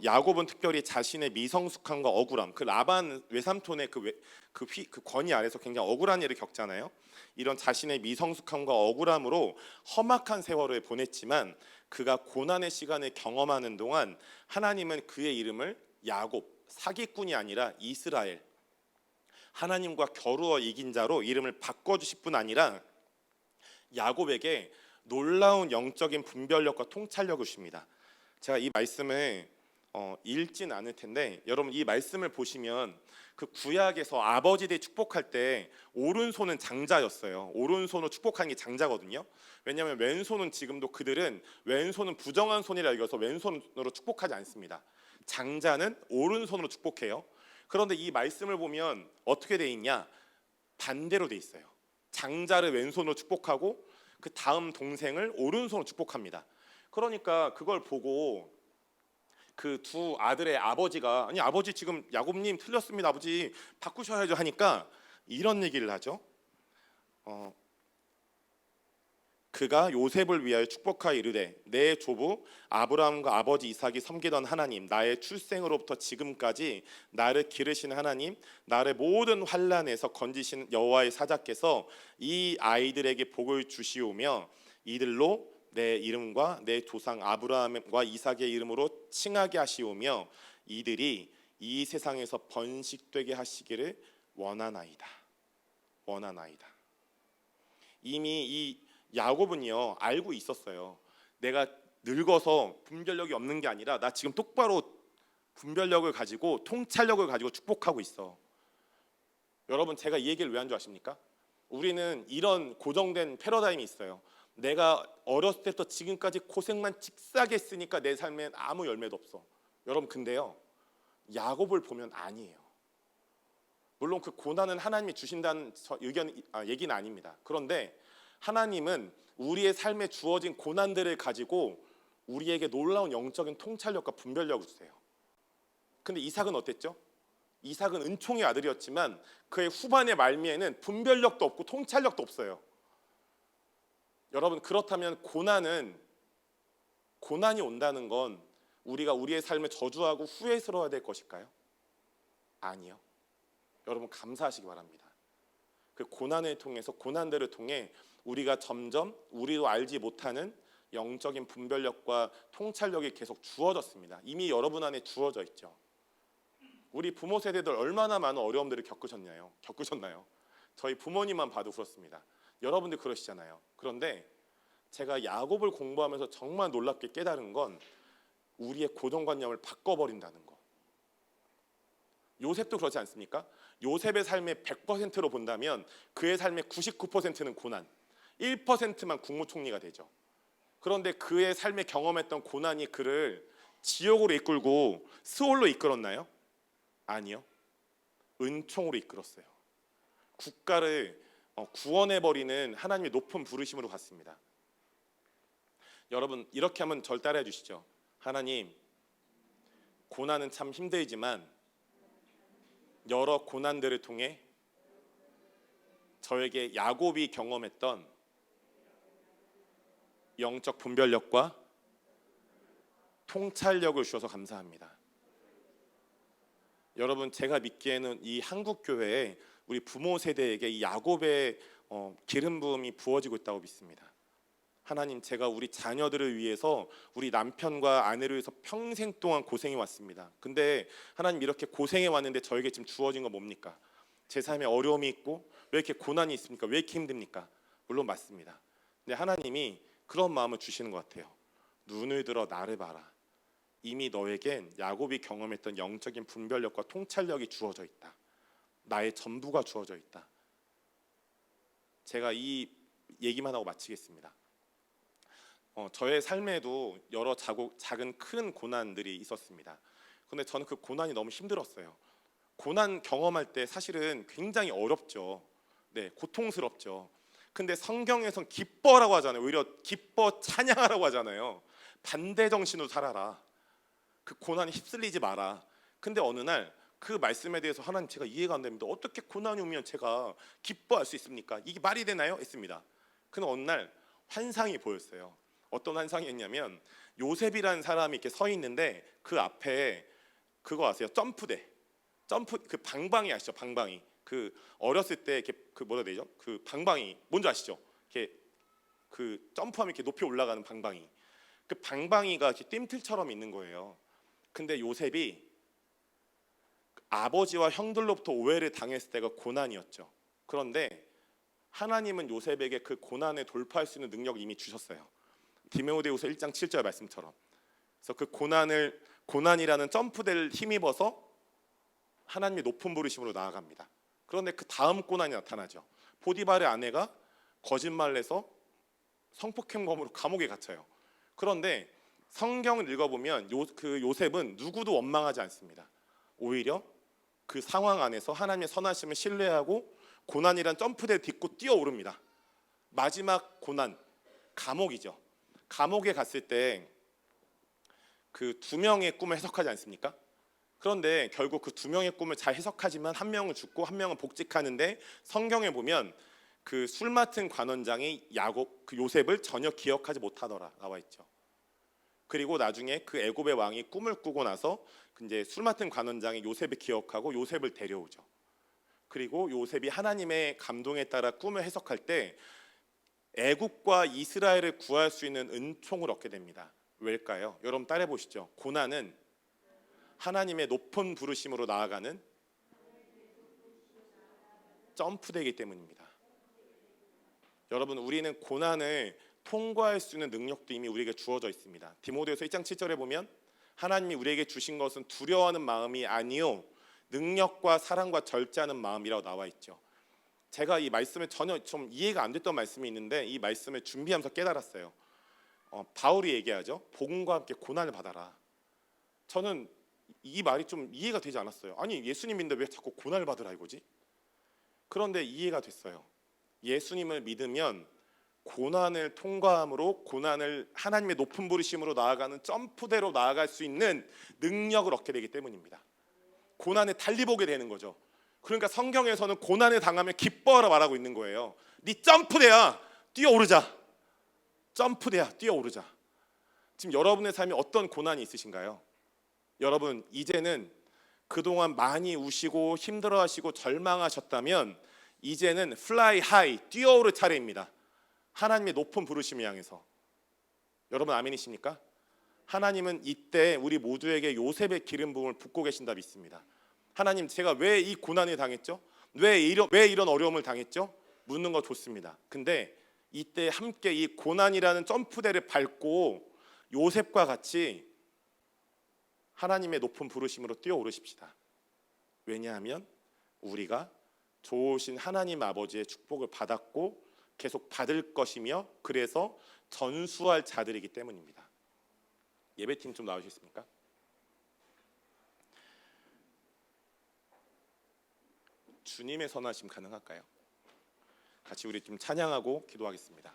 야곱은 특별히 자신의 미성숙함과 억울함, 그 라반 외삼촌의 그 권위 아래서 굉장히 억울한 일을 겪잖아요. 이런 자신의 미성숙함과 억울함으로 험악한 세월을 보냈지만 그가 고난의 시간을 경험하는 동안 하나님은 그의 이름을 야곱, 사기꾼이 아니라 이스라엘, 하나님과 겨루어 이긴 자로 이름을 바꿔주실 뿐 아니라 야곱에게 놀라운 영적인 분별력과 통찰력을 주십니다. 제가 이 말씀을 읽진 않을 텐데 여러분 이 말씀을 보시면 그 구약에서 아버지들이 축복할 때 오른손은 장자였어요. 오른손으로 축복하는 게 장자거든요. 왜냐하면 왼손은 지금도 그들은 왼손은 부정한 손이라 여겨서 왼손으로 축복하지 않습니다. 장자는 오른손으로 축복해요. 그런데 이 말씀을 보면 어떻게 돼 있냐? 반대로 돼 있어요. 장자를 왼손으로 축복하고 그 다음 동생을 오른손으로 축복합니다. 그러니까 그걸 보고 그 두 아들의 아버지가 아니 아버지 지금 야곱님 틀렸습니다. 아버지 바꾸셔야죠 하니까 이런 얘기를 하죠. 그가 요셉을 위하여 축복하여 이르되 내 조부 아브라함과 아버지 이삭이 섬기던 하나님, 나의 출생으로부터 지금까지 나를 기르신 하나님, 나를 모든 환난에서 건지신 여호와의 사자께서 이 아이들에게 복을 주시오며 이들로 내 이름과 내 조상 아브라함과 이삭의 이름으로 칭하게 하시오며 이들이 이 세상에서 번식되게 하시기를 원하나이다. 원하나이다. 이미 이 야곱은요 알고 있었어요. 내가 늙어서 분별력이 없는 게 아니라 나 지금 똑바로 분별력을 가지고 통찰력을 가지고 축복하고 있어. 여러분 제가 이 얘기를 왜 한 줄 아십니까? 우리는 이런 고정된 패러다임이 있어요. 내가 어렸을 때부터 지금까지 고생만 칙싸게 했으니까 내 삶엔 아무 열매도 없어. 여러분 근데요 야곱을 보면 아니에요. 물론 그 고난은 하나님이 주신다는 얘기는 아닙니다. 그런데 하나님은 우리의 삶에 주어진 고난들을 가지고 우리에게 놀라운 영적인 통찰력과 분별력을 주세요. 근데 이삭은 어땠죠? 이삭은 은총의 아들이었지만 그의 후반의 말미에는 분별력도 없고 통찰력도 없어요. 여러분 그렇다면 고난이 온다는 건 우리가 우리의 삶을 저주하고 후회스러워야 될 것일까요? 아니요. 여러분 감사하시기 바랍니다. 그 고난을 통해서 고난들을 통해 우리가 점점 우리도 알지 못하는 영적인 분별력과 통찰력이 계속 주어졌습니다. 이미 여러분 안에 주어져 있죠. 우리 부모 세대들 얼마나 많은 어려움들을 겪으셨나요? 저희 부모님만 봐도 그렇습니다. 여러분들 그러시잖아요. 그런데 제가 야곱을 공부하면서 정말 놀랍게 깨달은 건 우리의 고정관념을 바꿔버린다는 거. 요셉도 그렇지 않습니까? 요셉의 삶의 100%로 본다면 그의 삶의 99%는 고난, 1%만 국무총리가 되죠. 그런데 그의 삶에 경험했던 고난이 그를 지옥으로 이끌고 스올로 이끌었나요? 아니요. 은총으로 이끌었어요. 국가를 구원해버리는 하나님의 높은 부르심으로 갔습니다. 여러분 이렇게 하면 절 따라해 주시죠. 하나님, 고난은 참 힘들지만 여러 고난들을 통해 저에게 야곱이 경험했던 영적 분별력과 통찰력을 주셔서 감사합니다. 여러분 제가 믿기에는 이 한국 교회에 우리 부모 세대에게 이 야곱의 기름 부음이 부어지고 있다고 믿습니다. 하나님, 제가 우리 자녀들을 위해서 우리 남편과 아내를 위해서 평생 동안 고생해 왔습니다. 근데 하나님 이렇게 고생해 왔는데 저에게 지금 주어진 건 뭡니까? 제 삶에 어려움이 있고 왜 이렇게 고난이 있습니까? 왜 이렇게 힘듭니까? 물론 맞습니다. 근데 하나님이 그런 마음을 주시는 것 같아요. 눈을 들어 나를 봐라. 이미 너에겐 야곱이 경험했던 영적인 분별력과 통찰력이 주어져 있다. 나의 전부가 주어져 있다. 제가 이 얘기만 하고 마치겠습니다. 저의 삶에도 여러 작은 큰 고난들이 있었습니다. 그런데 저는 그 고난이 너무 힘들었어요. 고난 경험할 때 사실은 굉장히 어렵죠. 네, 고통스럽죠. 근데 성경에선 기뻐라고 하잖아요. 오히려 기뻐 찬양하라고 하잖아요. 반대 정신으로 살아라. 그 고난에 휩쓸리지 마라. 근데 어느 날 그 말씀에 대해서 하나님 제가 이해가 안 됩니다. 어떻게 고난이 오면 제가 기뻐할 수 있습니까? 이게 말이 되나요? 했습니다. 근데 어느 날 환상이 보였어요. 어떤 환상이었냐면 요셉이라는 사람이 이렇게 서 있는데 그 앞에 그거 아세요? 점프대. 그 방방이 아시죠? 방방이. 그 어렸을 때 이렇게 그 뭐라 해야 되죠? 그 방방이 뭔지 아시죠? 이렇게 그 점프하면 이렇게 높이 올라가는 방방이. 그 방방이가 이렇게 뜀틀처럼 있는 거예요. 근데 요셉이 아버지와 형들로부터 오해를 당했을 때가 고난이었죠. 그런데 하나님은 요셉에게 그 고난을 돌파할 수 있는 능력을 이미 주셨어요. 디모데후서 1장 7절 말씀처럼. 그래서 그 고난이라는 점프대를 힘입어서 하나님의 높은 부르심으로 나아갑니다. 그런데 그 다음 고난이 나타나죠. 보디발의 아내가 거짓말을 해서 성폭행범으로 감옥에 갇혀요. 그런데 성경을 읽어보면 그 요셉은 누구도 원망하지 않습니다. 오히려 그 상황 안에서 하나님의 선하심을 신뢰하고 고난이란 점프대를 딛고 뛰어오릅니다. 마지막 고난, 감옥이죠. 감옥에 갔을 때 그 두 명의 꿈을 해석하지 않습니까? 그런데 결국 그 두 명의 꿈을 잘 해석하지만 한 명은 죽고 한 명은 복직하는데 성경에 보면 그 술 맡은 관원장이 그 요셉을 전혀 기억하지 못하더라 나와 있죠. 그리고 나중에 그 애굽의 왕이 꿈을 꾸고 나서 이제 술 맡은 관원장이 요셉을 기억하고 요셉을 데려오죠. 그리고 요셉이 하나님의 감동에 따라 꿈을 해석할 때 애굽과 이스라엘을 구할 수 있는 은총을 얻게 됩니다. 왜일까요? 여러분 따라해 보시죠. 고난은 하나님의 높은 부르심으로 나아가는 점프되기 때문입니다. 여러분 우리는 고난을 통과할 수 있는 능력도 이미 우리에게 주어져 있습니다. 디모데후서 1장 7절에 보면 하나님이 우리에게 주신 것은 두려워하는 마음이 아니요 능력과 사랑과 절제하는 마음이라고 나와 있죠. 제가 이 말씀을 전혀 좀 이해가 안 됐던 말씀이 있는데 이 말씀을 준비하면서 깨달았어요. 바울이 얘기하죠. 복음과 함께 고난을 받아라. 저는 이 말이 좀 이해가 되지 않았어요. 아니 예수님인데 왜 자꾸 고난을 받으라 이거지? 그런데 이해가 됐어요. 예수님을 믿으면 고난을 통과함으로 고난을 하나님의 높은 부르심으로 나아가는 점프대로 나아갈 수 있는 능력을 얻게 되기 때문입니다. 고난에 달리 보게 되는 거죠. 그러니까 성경에서는 고난을 당하면 기뻐하라 말하고 있는 거예요. 네 점프대야 뛰어오르자. 점프대야 뛰어오르자. 지금 여러분의 삶에 어떤 고난이 있으신가요? 여러분 이제는 그동안 많이 우시고 힘들어하시고 절망하셨다면 이제는 플라이 하이 뛰어오를 차례입니다. 하나님의 높은 부르심을 향해서. 여러분 아멘이십니까? 하나님은 이때 우리 모두에게 요셉의 기름 부음을 붓고 계신다 믿습니다. 하나님 제가 왜 이 고난을 당했죠? 왜 이런 어려움을 당했죠? 묻는 거 좋습니다. 근데 이때 함께 이 고난이라는 점프대를 밟고 요셉과 같이 하나님의 높은 부르심으로 뛰어오르십시다. 왜냐하면 우리가 좋으신 하나님 아버지의 축복을 받았고 계속 받을 것이며 그래서 전수할 자들이기 때문입니다. 예배팀 좀 나오시겠습니까? 주님의 선하심 가능할까요? 같이 우리 좀 찬양하고 기도하겠습니다.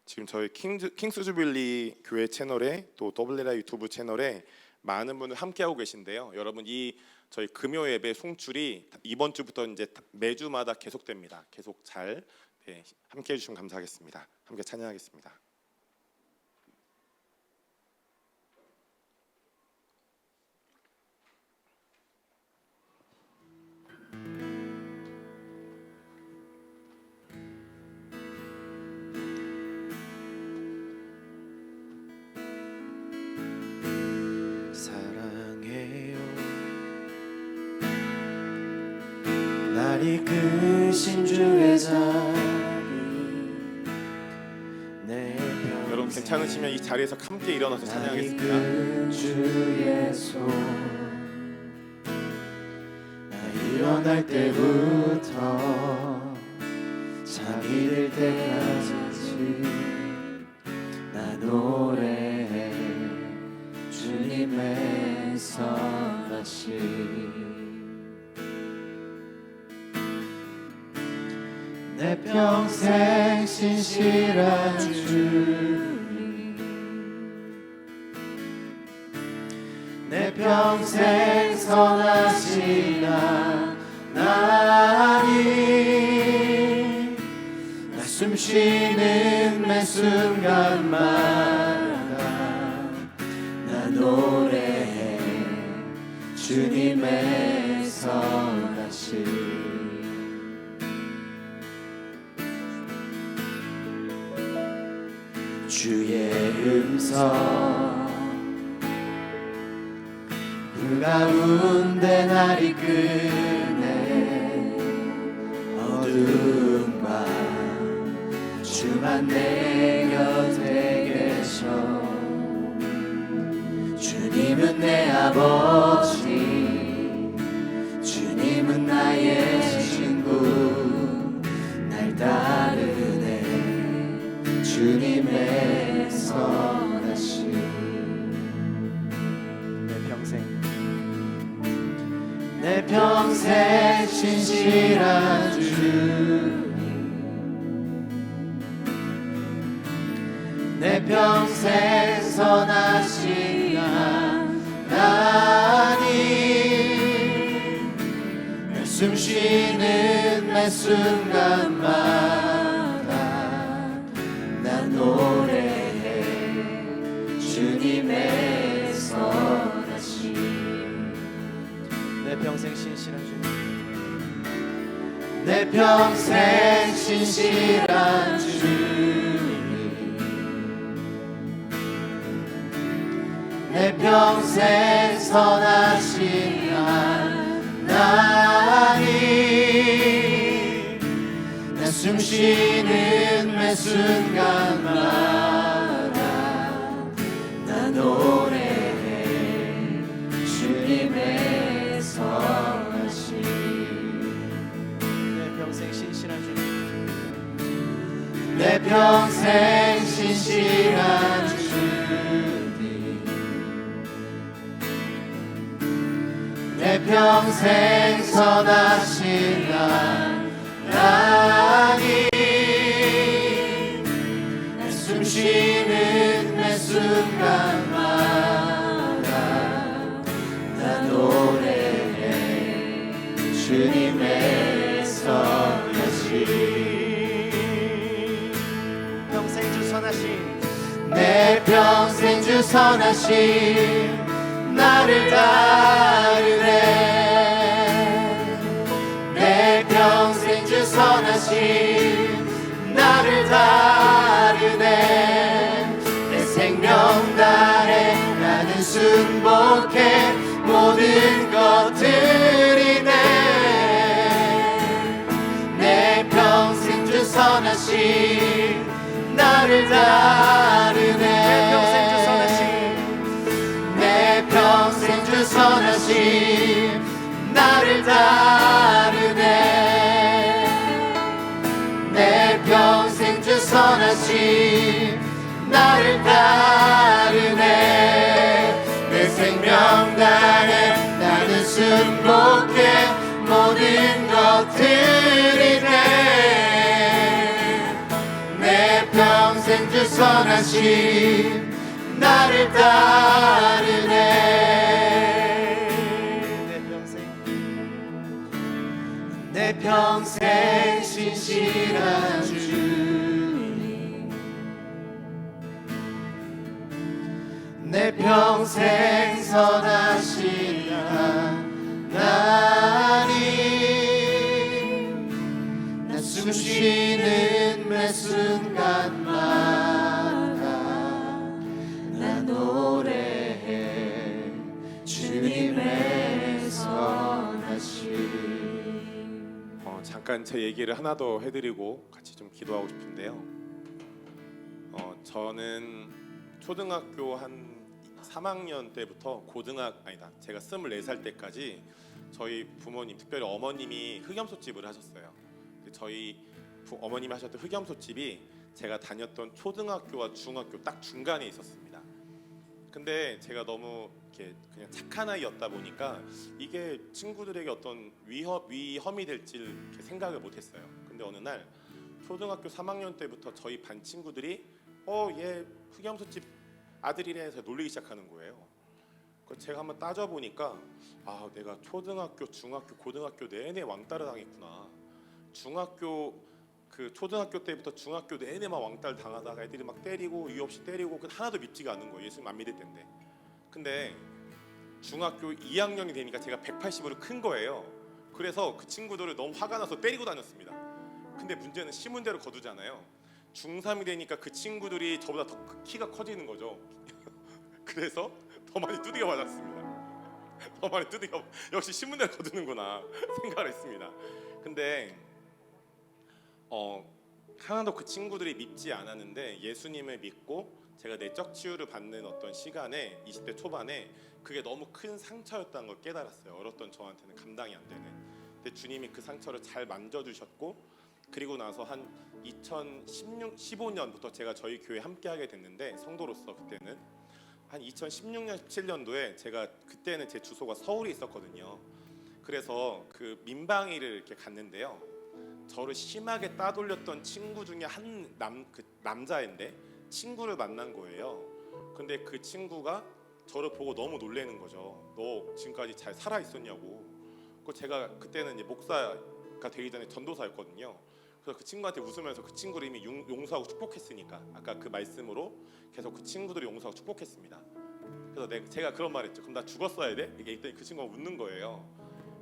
지금 저희 킹스 주빌리 교회 채널에 또 더블레라 유튜브 채널에 많은 분들 함께하고 계신데요. 여러분 이 저희 금요 예배 송출이 이번 주부터 이제 매주마다 계속됩니다. 계속 잘 함께해 주시면 감사하겠습니다. 함께 찬양하겠습니다. 날 이끄신 주의 자리 내 여러분 괜찮으시면 이 자리에서 함께 일어나서 찬양하겠습니다. 이끈 주의 손 나 일어날 때부터 잠이 들 때까지 나 노래해 주님의 선하심 내 평생 신실한 주님, 내 평생 선하신 하나님, 나 숨쉬는 매 순간마다 나 노래해 주님의 선하심. 주의 음성 그 가운데 날 이끄네. 어두운 밤 주만 내 곁에 계셔. 주님은 내 아버지, 주님은 나의 친구, 날 따르네 주님의 선하심. 내 평생 신실한 주님, 내 평생 선하신 하나님, 내 숨쉬는 매 순간마다 난 노래해 주님의 선하심. 내 평생 신실한 주님, 내 평생 신실한 주님, 내 평생 선하신 하나님, 내 숨쉬는 매 순간마다 나 노래해 주님의 선하심. 내 평생 신실한 주님, 내 평생 신실한 주님, 내 평생 선하신 하나님, 내 숨쉬는 매 순간마다 나 노래해 주님의 선하심. 평생 주 선하심, 내 평생 주 선하심 나를 따르네. 내 평생 주 선하심 나를 따르네. 내 생명 다해 나는 순복해 모든 것들이네. 내 평생 주 선하심 나를 따르네. 내 평생 주 선하심 나를 따르네. 내 평생 주 선하심 나를 따르네. 내 생명 다해 나는 순복해 모든 것들이네. 내 평생 주 선하심 나를 따르네. 내 평생 신실한 주님, 내 평생 선하신 하나님, 나 숨쉬는 매 순간마다 나 노래해 주님의 선하심. 잠깐 제 얘기를 하나 더 해드리고 같이 좀 기도하고 싶은데요. 저는 초등학교 한 3학년 때부터 제가 24살 때까지 저희 부모님, 특별히 어머님이 흑염소집을 하셨어요. 저희 어머님이 하셨던 흑염소집이 제가 다녔던 초등학교와 중학교 딱 중간에 있었습니다. 근데 제가 너무 이렇게 그냥 착한 아이였다 보니까 이게 친구들에게 어떤 위험이 될지 이렇게 생각을 못했어요. 근데 어느 날 초등학교 3학년 때부터 저희 반 친구들이 얘 흑염소집 아들이래 해서 놀리기 시작하는 거예요. 제가 한번 따져보니까 내가 초등학교, 중학교, 고등학교 내내 왕따를 당했구나. 초등학교 때부터 중학교 내내 막 왕따를 당하다가 애들이 막 때리고 이유 없이 때리고 하나도 믿지가 않는 거예요. 예수님 안 믿을 텐데. 근데 중학교 2학년이 되니까 제가 180으로 큰 거예요. 그래서 그 친구들을 너무 화가 나서 때리고 다녔습니다. 근데 문제는 심은 대로 거두잖아요. 중3이 되니까 그 친구들이 저보다 더 키가 커지는 거죠. 그래서 더 많이 두들겨 맞았습니다. 더 많이 두들겨, 역시 심은 대로 거두는구나 생각을 했습니다. 근데 하나도 그 친구들이 믿지 않았는데 예수님을 믿고 제가 내적 치유를 받는 어떤 시간에 20대 초반에 그게 너무 큰 상처였다는 걸 깨달았어요. 어렸던 저한테는 감당이 안 되는. 근데 주님이 그 상처를 잘 만져주셨고, 그리고 나서 한 2015년부터 제가 저희 교회 함께하게 됐는데, 성도로서 그때는 한 2016년 17년도에 제가 그때는 제 주소가 서울에 있었거든요. 그래서 그 민방위를 이렇게 갔는데요. 저를 심하게 따돌렸던 친구 중에 한 남자인데 친구를 만난 거예요. 근데 그 친구가 저를 보고 너무 놀래는 거죠. 너 지금까지 잘 살아 있었냐고. 제가 그때는 이제 목사가 되기 전에 전도사였거든요. 그래서 그 친구한테 웃으면서 그 친구를 이미 용서하고 축복했으니까 아까 그 말씀으로 계속 그 친구들을 용서하고 축복했습니다. 그래서 제가 그런 말했죠. 그럼 나 죽었어야 돼? 이게 있더니 그 친구가 웃는 거예요.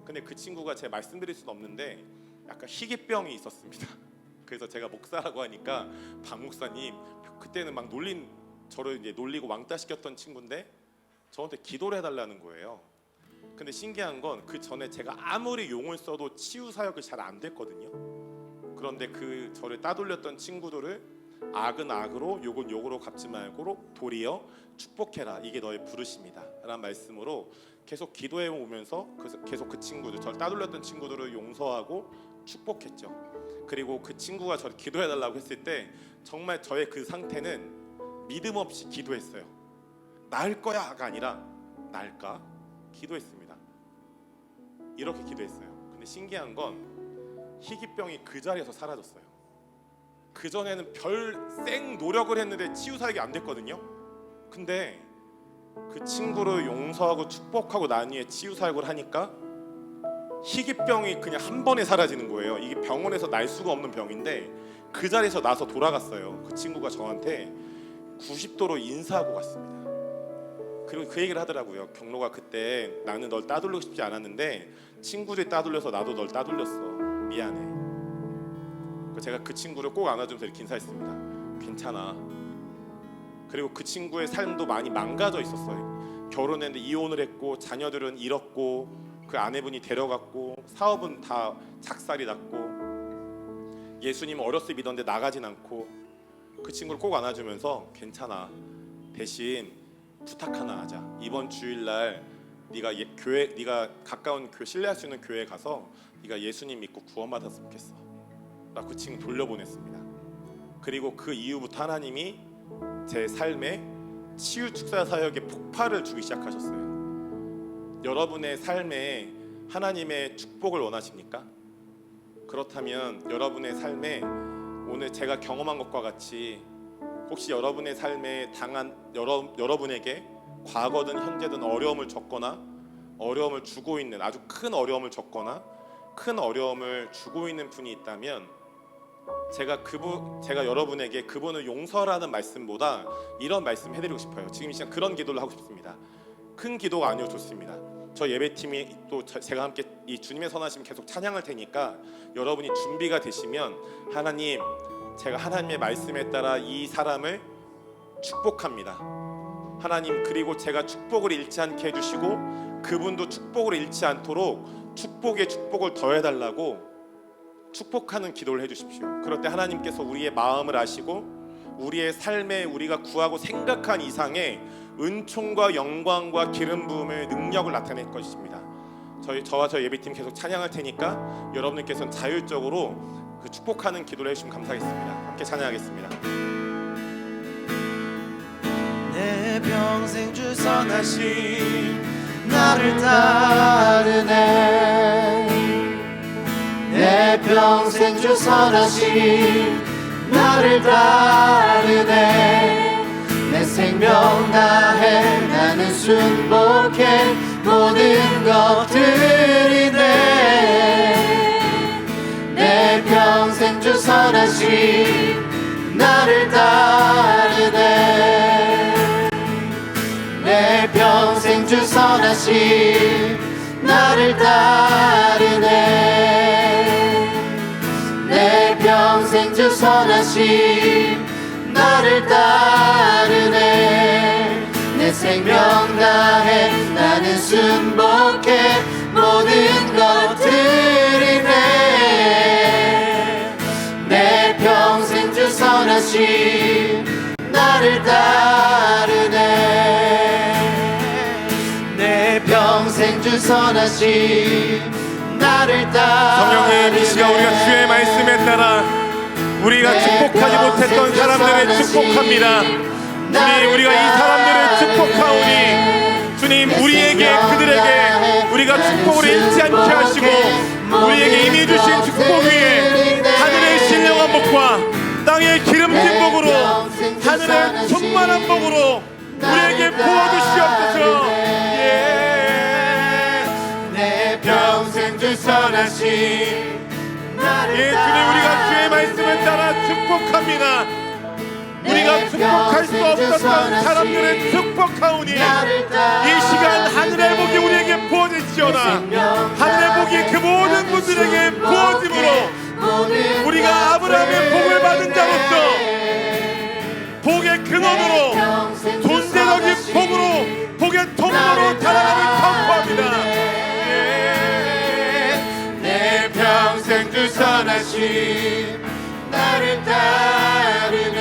근데 그 친구가 제가 말씀드릴 수는 없는데 약간 희귀병이 있었습니다. 그래서 제가 목사라고 하니까 박 목사님 그때는 막 저를 이제 놀리고 왕따 시켰던 친구인데 저한테 기도를 해달라는 거예요. 근데 신기한 건 그 전에 제가 아무리 용을 써도 치유 사역을 잘 안 됐거든요. 그런데 그 저를 따돌렸던 친구들을 악은 악으로 욕은 욕으로 갚지 말고 도리어 축복해라. 이게 너의 부르심이다 라는 말씀으로 계속 기도해 오면서 계속 그 친구들, 저를 따돌렸던 친구들을 용서하고 축복했죠. 그리고 그 친구가 저를 기도해 달라고 했을 때 정말 저의 그 상태는 믿음 없이 기도했어요. 나을 거야가 아니라 나을까? 기도했습니다. 이렇게 기도했어요. 근데 신기한 건 희귀병이 그 자리에서 사라졌어요. 그 전에는 별생 노력을 했는데 치유 사역이 안 됐거든요. 근데 그 친구를 용서하고 축복하고 난 후에 치유 사역을 하니까 희귀병이 그냥 한 번에 사라지는 거예요. 이게 병원에서 날 수가 없는 병인데 그 자리에서 나서 돌아갔어요. 그 친구가 저한테 90도로 인사하고 갔습니다. 그리고 그 얘기를 하더라고요. 경로가 그때 나는 널 따돌리고 싶지 않았는데 친구들이 따돌려서 나도 널 따돌렸어. 미안해. 제가 그 친구를 꼭 안아주면서 이렇게 인사했습니다. 괜찮아. 그리고 그 친구의 삶도 많이 망가져 있었어요. 결혼했는데 이혼을 했고 자녀들은 잃었고 그 아내분이 데려갔고 사업은 다 작살이 났고 예수님 어렸을 때 믿었는데 나가진 않고 그 친구를 꼭 안아주면서 괜찮아. 대신 부탁 하나 하자. 이번 주일날 네가 가까운 교회 신뢰할 수 있는 교회에 가서 네가 예수님 믿고 구원받았으면 좋겠어. 나 그 친구 돌려보냈습니다. 그리고 그 이후부터 하나님이 제 삶에 치유 축사 사역에 폭발을 주기 시작하셨어요. 여러분의 삶에 하나님의 축복을 원하십니까? 그렇다면 여러분의 삶에 오늘 제가 경험한 것과 같이 혹시 여러분의 삶에 당한 여러분에게 과거든 현재든 어려움을 겪거나 어려움을 주고 있는 아주 큰 어려움을 겪거나 큰 어려움을 주고 있는 분이 있다면 제가 여러분에게 그분을 용서라는 말씀보다 이런 말씀 해드리고 싶어요. 지금 이 시간 그런 기도를 하고 싶습니다. 큰 기도가 아니어도 좋습니다. 저 예배팀이 또 제가 함께 이 주님의 선하심 계속 찬양할 테니까 여러분이 준비가 되시면 하나님, 제가 하나님의 말씀에 따라 이 사람을 축복합니다. 하나님, 그리고 제가 축복을 잃지 않게 해주시고 그분도 축복을 잃지 않도록 축복에 축복을 더해달라고 축복하는 기도를 해주십시오. 그럴 때 하나님께서 우리의 마음을 아시고 우리의 삶에 우리가 구하고 생각한 이상의 은총과 영광과 기름 부음의 능력을 나타낼 것입니다. 저와 저희 예배팀 계속 찬양할 테니까 여러분들께서는 자율적으로 그 축복하는 기도를 해주시면 감사하겠습니다. 함께 찬양하겠습니다. 내 평생 주 선하심 나를 따르네. 내 평생 평생 주 선하심 나를 따르네. 내 생명 다해 나는 순복해 모든 것들이 내 평생 주 선하심 나를 따르네. 내 평생 주 선하심 나를 따르네. 내 평생 주 선하심 나를 따르네. 내 생명 다해 나는 순복해 모든 것들이 내 평생 주 선하심 나를 따르네. 내 평생 주 선하심 나를 따르네. 성령님, 이 시간 우리가 주의 말씀에 따라 우리가 축복하지 못했던 사람들을 축복합니다. 주님, 우리가 이 사람들을 축복하오니 주님, 우리에게 그들에게 우리가 축복을 잃지 않게 하시고 우리에게 이미 주신 축복 위에 하늘의 신령한 복과 땅의 기름진 복으로 하늘의 충만한 복으로 우리에게 부어주시옵소서. 내 평생 주 선하심 주님, 우리가 주의 말씀을 따라 축복합니다. 우리가 축복할 수 없었던 사람들을 축복하오니 이 시간 하늘의 복이 우리에게 부어지시오나 하늘의 복이 그 모든 분들에게 부어짐으로 우리가 아브라함의 복을 받은 자로서 복의 근원으로 존재적인 복으로 복의 통로로 달아가는 선포합니다. 내 평생 주 선하심 나를 따르네.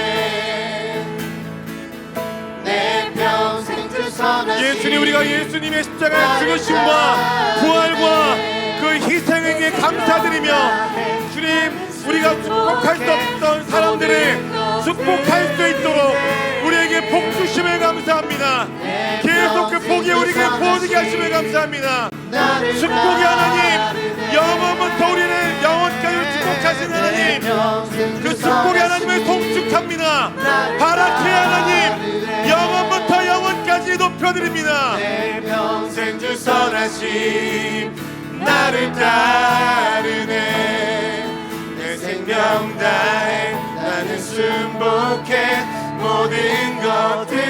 내 평생 주 선하심 주님, 우리가 예수님의 십자가의 죽으심과 부활과 그 희생에게 감사드리며 주님, 우리가 축복할 수 없던 사람들을 축복할 수 있도록 우리에게 복 주심을 감사합니다. 계속 그 복이 우리에게 부어지게 하심을 감사합니다. 축복의 하나님, 영원부터 우리를 영원까지 축복하신 하나님, 그 축복의 하나님을 송축합니다. 바라케의 하나님, 영원부터 영원까지 높여드립니다. 내 평생 주 선하심 나를 따르네. 내 생명 다해 나는 순복해 모든 것들이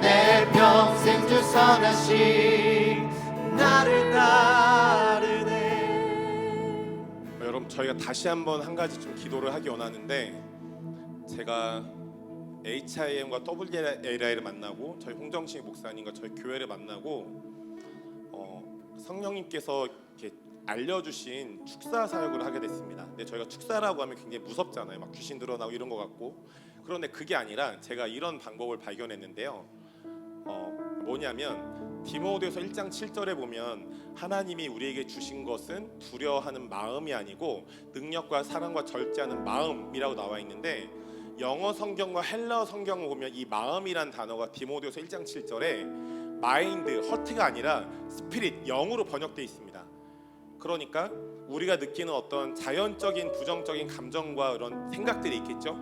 내 평생 주 선하심 나를 따르네. 여러분, 저희가 다시 한번 한 가지 좀 기도를 하기 원하는데, 제가 HIM과 WLI를 만나고 저희 홍정식 목사님과 저희 교회를 만나고 성령님께서 이렇게 알려주신 축사 사역을 하게 됐습니다. 근데 저희가 축사라고 하면 굉장히 무섭잖아요. 막 귀신 드러나고 이런 것 같고. 그런데 그게 아니라 제가 이런 방법을 발견했는데요. 뭐냐면 디모데후서 1장 7절에 보면 하나님이 우리에게 주신 것은 두려워하는 마음이 아니고 능력과 사랑과 절제하는 마음이라고 나와 있는데, 영어 성경과 헬라어 성경을 보면 이 마음이란 단어가 디모데후서 1장 7절에 마인드, 허트가 아니라 스피릿, 영으로 번역되어 있습니다. 그러니까 우리가 느끼는 어떤 자연적인 부정적인 감정과 이런 생각들이 있겠죠.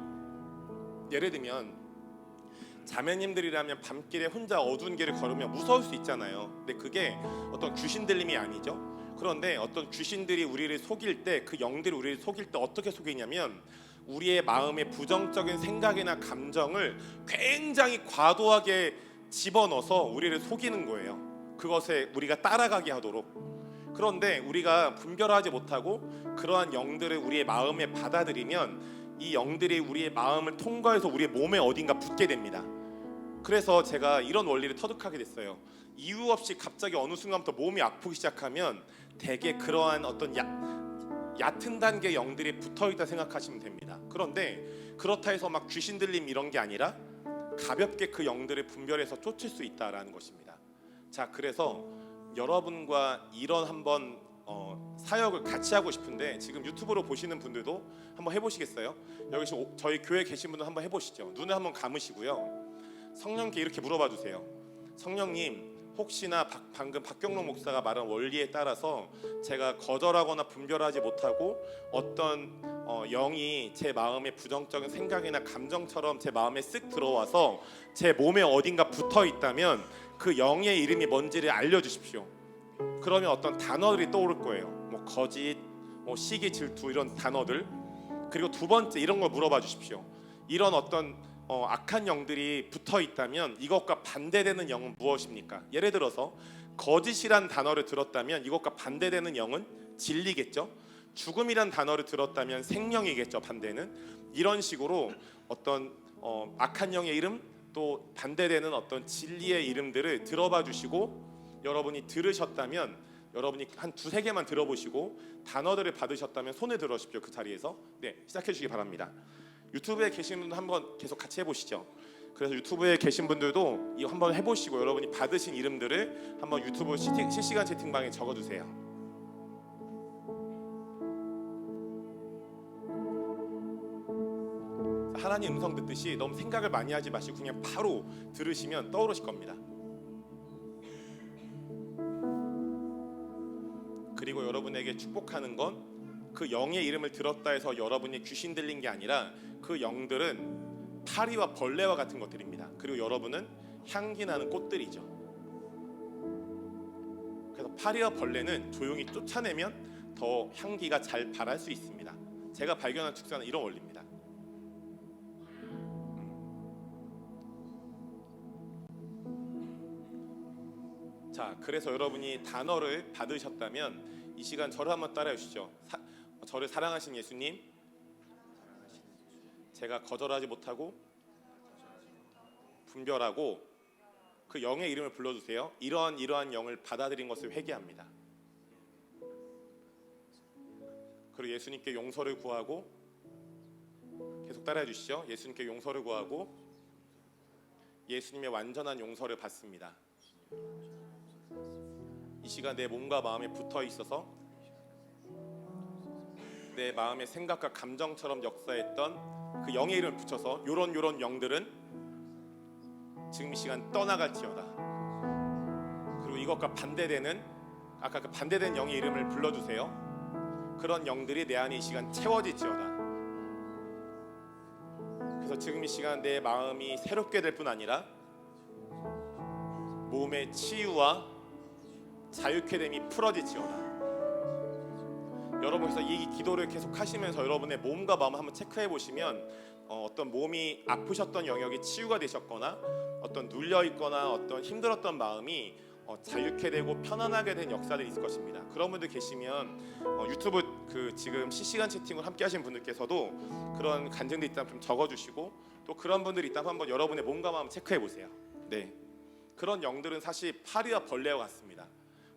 예를 들면 자매님들이라면 밤길에 혼자 어두운 길을 걸으면 무서울 수 있잖아요. 근데 그게 어떤 귀신 들림이 아니죠. 그런데 어떤 귀신들이 우리를 속일 때, 그 영들이 우리를 속일 때 어떻게 속이냐면 우리의 마음에 부정적인 생각이나 감정을 굉장히 과도하게 집어넣어서 우리를 속이는 거예요. 그것에 우리가 따라가게 하도록. 그런데 우리가 분별하지 못하고 그러한 영들을 우리의 마음에 받아들이면 이 영들이 우리의 마음을 통과해서 우리의 몸에 어딘가 붙게 됩니다. 그래서 제가 이런 원리를 터득하게 됐어요. 이유 없이 갑자기 어느 순간부터 몸이 아프기 시작하면 대개 그러한 어떤 얕은 단계 영들이 붙어있다 생각하시면 됩니다. 그런데 그렇다 해서 막 귀신 들림 이런 게 아니라 가볍게 그 영들을 분별해서 쫓을 수 있다라는 것입니다. 자, 그래서 여러분과 이런 한번 사역을 같이 하고 싶은데, 지금 유튜브로 보시는 분들도 한번 해보시겠어요? 여기 저희 교회 계신 분들 한번 해보시죠. 눈을 한번 감으시고요. 성령께 이렇게 물어봐 주세요. 성령님, 혹시나 방금 박경록 목사가 말한 원리에 따라서 제가 거절하거나 분별하지 못하고 어떤 영이 제 마음에 부정적인 생각이나 감정처럼 제 마음에 쓱 들어와서 제 몸에 어딘가 붙어 있다면 그 영의 이름이 뭔지를 알려주십시오. 그러면 어떤 단어들이 떠오를 거예요. 뭐 거짓, 뭐 시기, 질투 이런 단어들. 그리고 두 번째 이런 걸 물어봐 주십시오. 이런 어떤 악한 영들이 붙어 있다면 이것과 반대되는 영은 무엇입니까? 예를 들어서 거짓이란 단어를 들었다면 이것과 반대되는 영은 진리겠죠. 죽음이란 단어를 들었다면 생명이겠죠. 반대는 이런 식으로 어떤 악한 영의 이름 또 반대되는 어떤 진리의 이름들을 들어봐 주시고 여러분이 들으셨다면 여러분이 한 두세 개만 들어보시고 단어들을 받으셨다면 손을 들어주십시오. 그 자리에서 네 시작해 주시기 바랍니다. 유튜브에 계신 분들 한번 계속 같이 해보시죠. 그래서 유튜브에 계신 분들도 이거 한번 해보시고 여러분이 받으신 이름들을 한번 유튜브 실시간 채팅방에 적어주세요. 하나님 음성 듣듯이 너무 생각을 많이 하지 마시고 그냥 바로 들으시면 떠오르실 겁니다. 그리고 여러분에게 축복하는 건 그 영의 이름을 들었다 해서 여러분이 귀신 들린 게 아니라 그 영들은 파리와 벌레와 같은 것들입니다. 그리고 여러분은 향기 나는 꽃들이죠. 그래서 파리와 벌레는 조용히 쫓아내면 더 향기가 잘 발할 수 있습니다. 제가 발견한 축사는 이런 원리입니다. 자, 그래서 여러분이 단어를 받으셨다면 이 시간 저를 한번 따라해 주시죠. 저를 사랑하신 예수님, 제가 거절하지 못하고 분별하고 그 영의 이름을 불러주세요. 이러한 영을 받아들인 것을 회개합니다. 그리고 예수님께 용서를 구하고 계속 따라해 주시죠. 예수님께 용서를 구하고 예수님의 완전한 용서를 받습니다. 이 시간 내 몸과 마음에 붙어 있어서 내 마음의 생각과 감정처럼 역사했던 그 영의 이름을 붙여서 요런 영들은 지금 이 시간 떠나갈지어다. 그리고 이것과 반대되는 아까 그 반대된 영의 이름을 불러주세요. 그런 영들이 내 안에 이 시간 채워질지어다. 그래서 지금 이 시간 내 마음이 새롭게 될 뿐 아니라 몸의 치유와 자유케 됨이 풀어질지어다. 여러분께서 이 기도를 계속 하시면서 여러분의 몸과 마음을 한번 체크해 보시면 어떤 몸이 아프셨던 영역이 치유가 되셨거나 어떤 눌려 있거나 어떤 힘들었던 마음이 자유케 되고 편안하게 된 역사들이 있을 것입니다. 그런 분들 계시면 유튜브 그 지금 실시간 채팅을 함께 하신 분들께서도 그런 간증들이 있다면 좀 적어주시고 또 그런 분들이 있다면 한번 여러분의 몸과 마음 체크해 보세요. 네, 그런 영들은 사실 파리와 벌레와 같습니다.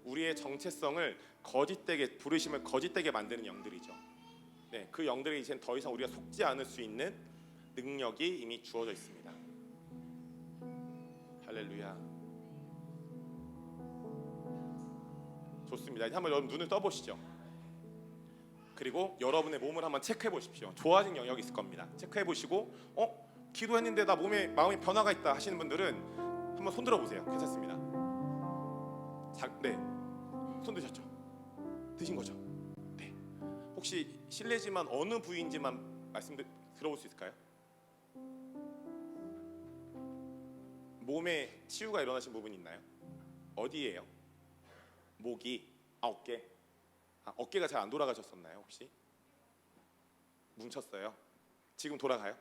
우리의 정체성을 거짓되게 부르심을 거짓되게 만드는 영들이죠. 네, 그 영들이 이제 더 이상 우리가 속지 않을 수 있는 능력이 이미 주어져 있습니다. 할렐루야. 좋습니다. 이제 한번 여러분 눈을 떠보시죠. 그리고 여러분의 몸을 한번 체크해 보십시오. 좋아진 영역이 있을 겁니다. 체크해 보시고 기도했는데 나 마음에 변화가 있다 하시는 분들은 한번 손 들어 보세요. 괜찮습니다. 네, 손 드셨죠? 드신 거죠? 네. 혹시 실례지만 어느 부위인지만 들어볼 수 있을까요? 몸에 치유가 일어나신 부분이 있나요? 어디예요? 목이, 어깨. 어깨가 잘 안 돌아가셨었나요? 혹시 뭉쳤어요? 지금 돌아가요?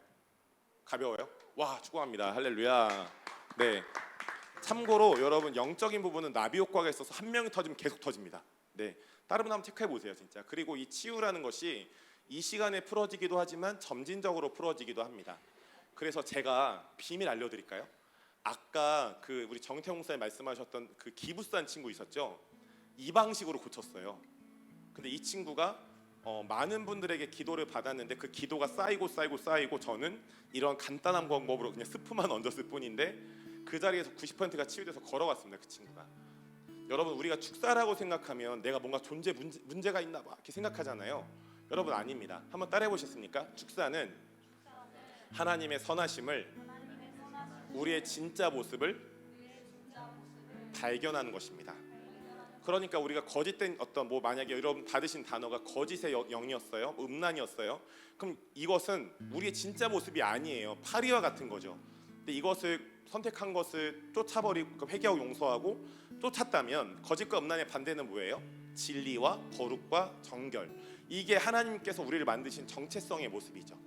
가벼워요? 와, 축복합니다. 할렐루야. 네. 참고로 여러분 영적인 부분은 나비 효과가 있어서 한 명이 터지면 계속 터집니다. 네, 다른 분 한번 체크해 보세요, 진짜. 그리고 이 치유라는 것이 이 시간에 풀어지기도 하지만 점진적으로 풀어지기도 합니다. 그래서 제가 비밀 알려드릴까요? 아까 그 우리 정태홍 목사님 말씀하셨던 그 기부산 친구 있었죠? 이 방식으로 고쳤어요. 근데 이 친구가 많은 분들에게 기도를 받았는데 그 기도가 쌓이고 저는 이런 간단한 방법으로 그냥 스프만 얹었을 뿐인데 그 자리에서 90%가 치유돼서 걸어갔습니다. 그 친구가. 여러분, 우리가 축사라고 생각하면 내가 뭔가 문제가 있나 봐 이렇게 생각하잖아요. 여러분, 아닙니다. 한번 따라해 보셨습니까? 축사는 하나님의 선하심을 우리의 진짜 모습을 발견하는 것입니다. 그러니까 우리가 거짓된 어떤 뭐 만약에 여러분 받으신 단어가 거짓의 영이었어요, 음란이었어요. 그럼 이것은 우리의 진짜 모습이 아니에요. 파리와 같은 거죠. 근데 이것을 선택한 것을 쫓아버리고 회개하고 용서하고 쫓았다면 거짓과 음란의 반대는 뭐예요? 진리와 거룩과 정결. 이게 하나님께서 우리를 만드신 정체성의 모습이죠.